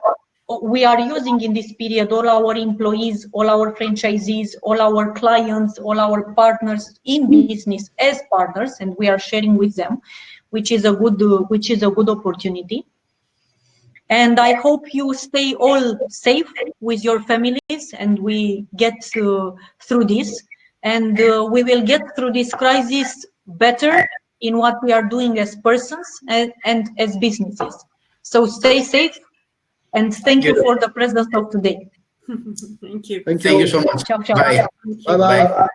We are using in this period all our employees, all our franchisees, all our clients, all our partners in business as partners, and we are sharing with them, which is a good opportunity. And I hope you stay all safe with your families and we get through this, and we will get through this crisis better in what we are doing as persons and as businesses. So stay safe, and thank you for the presence of today. Thank you. Thank Thank you you. so much. Ciao, ciao. Bye. Bye-bye.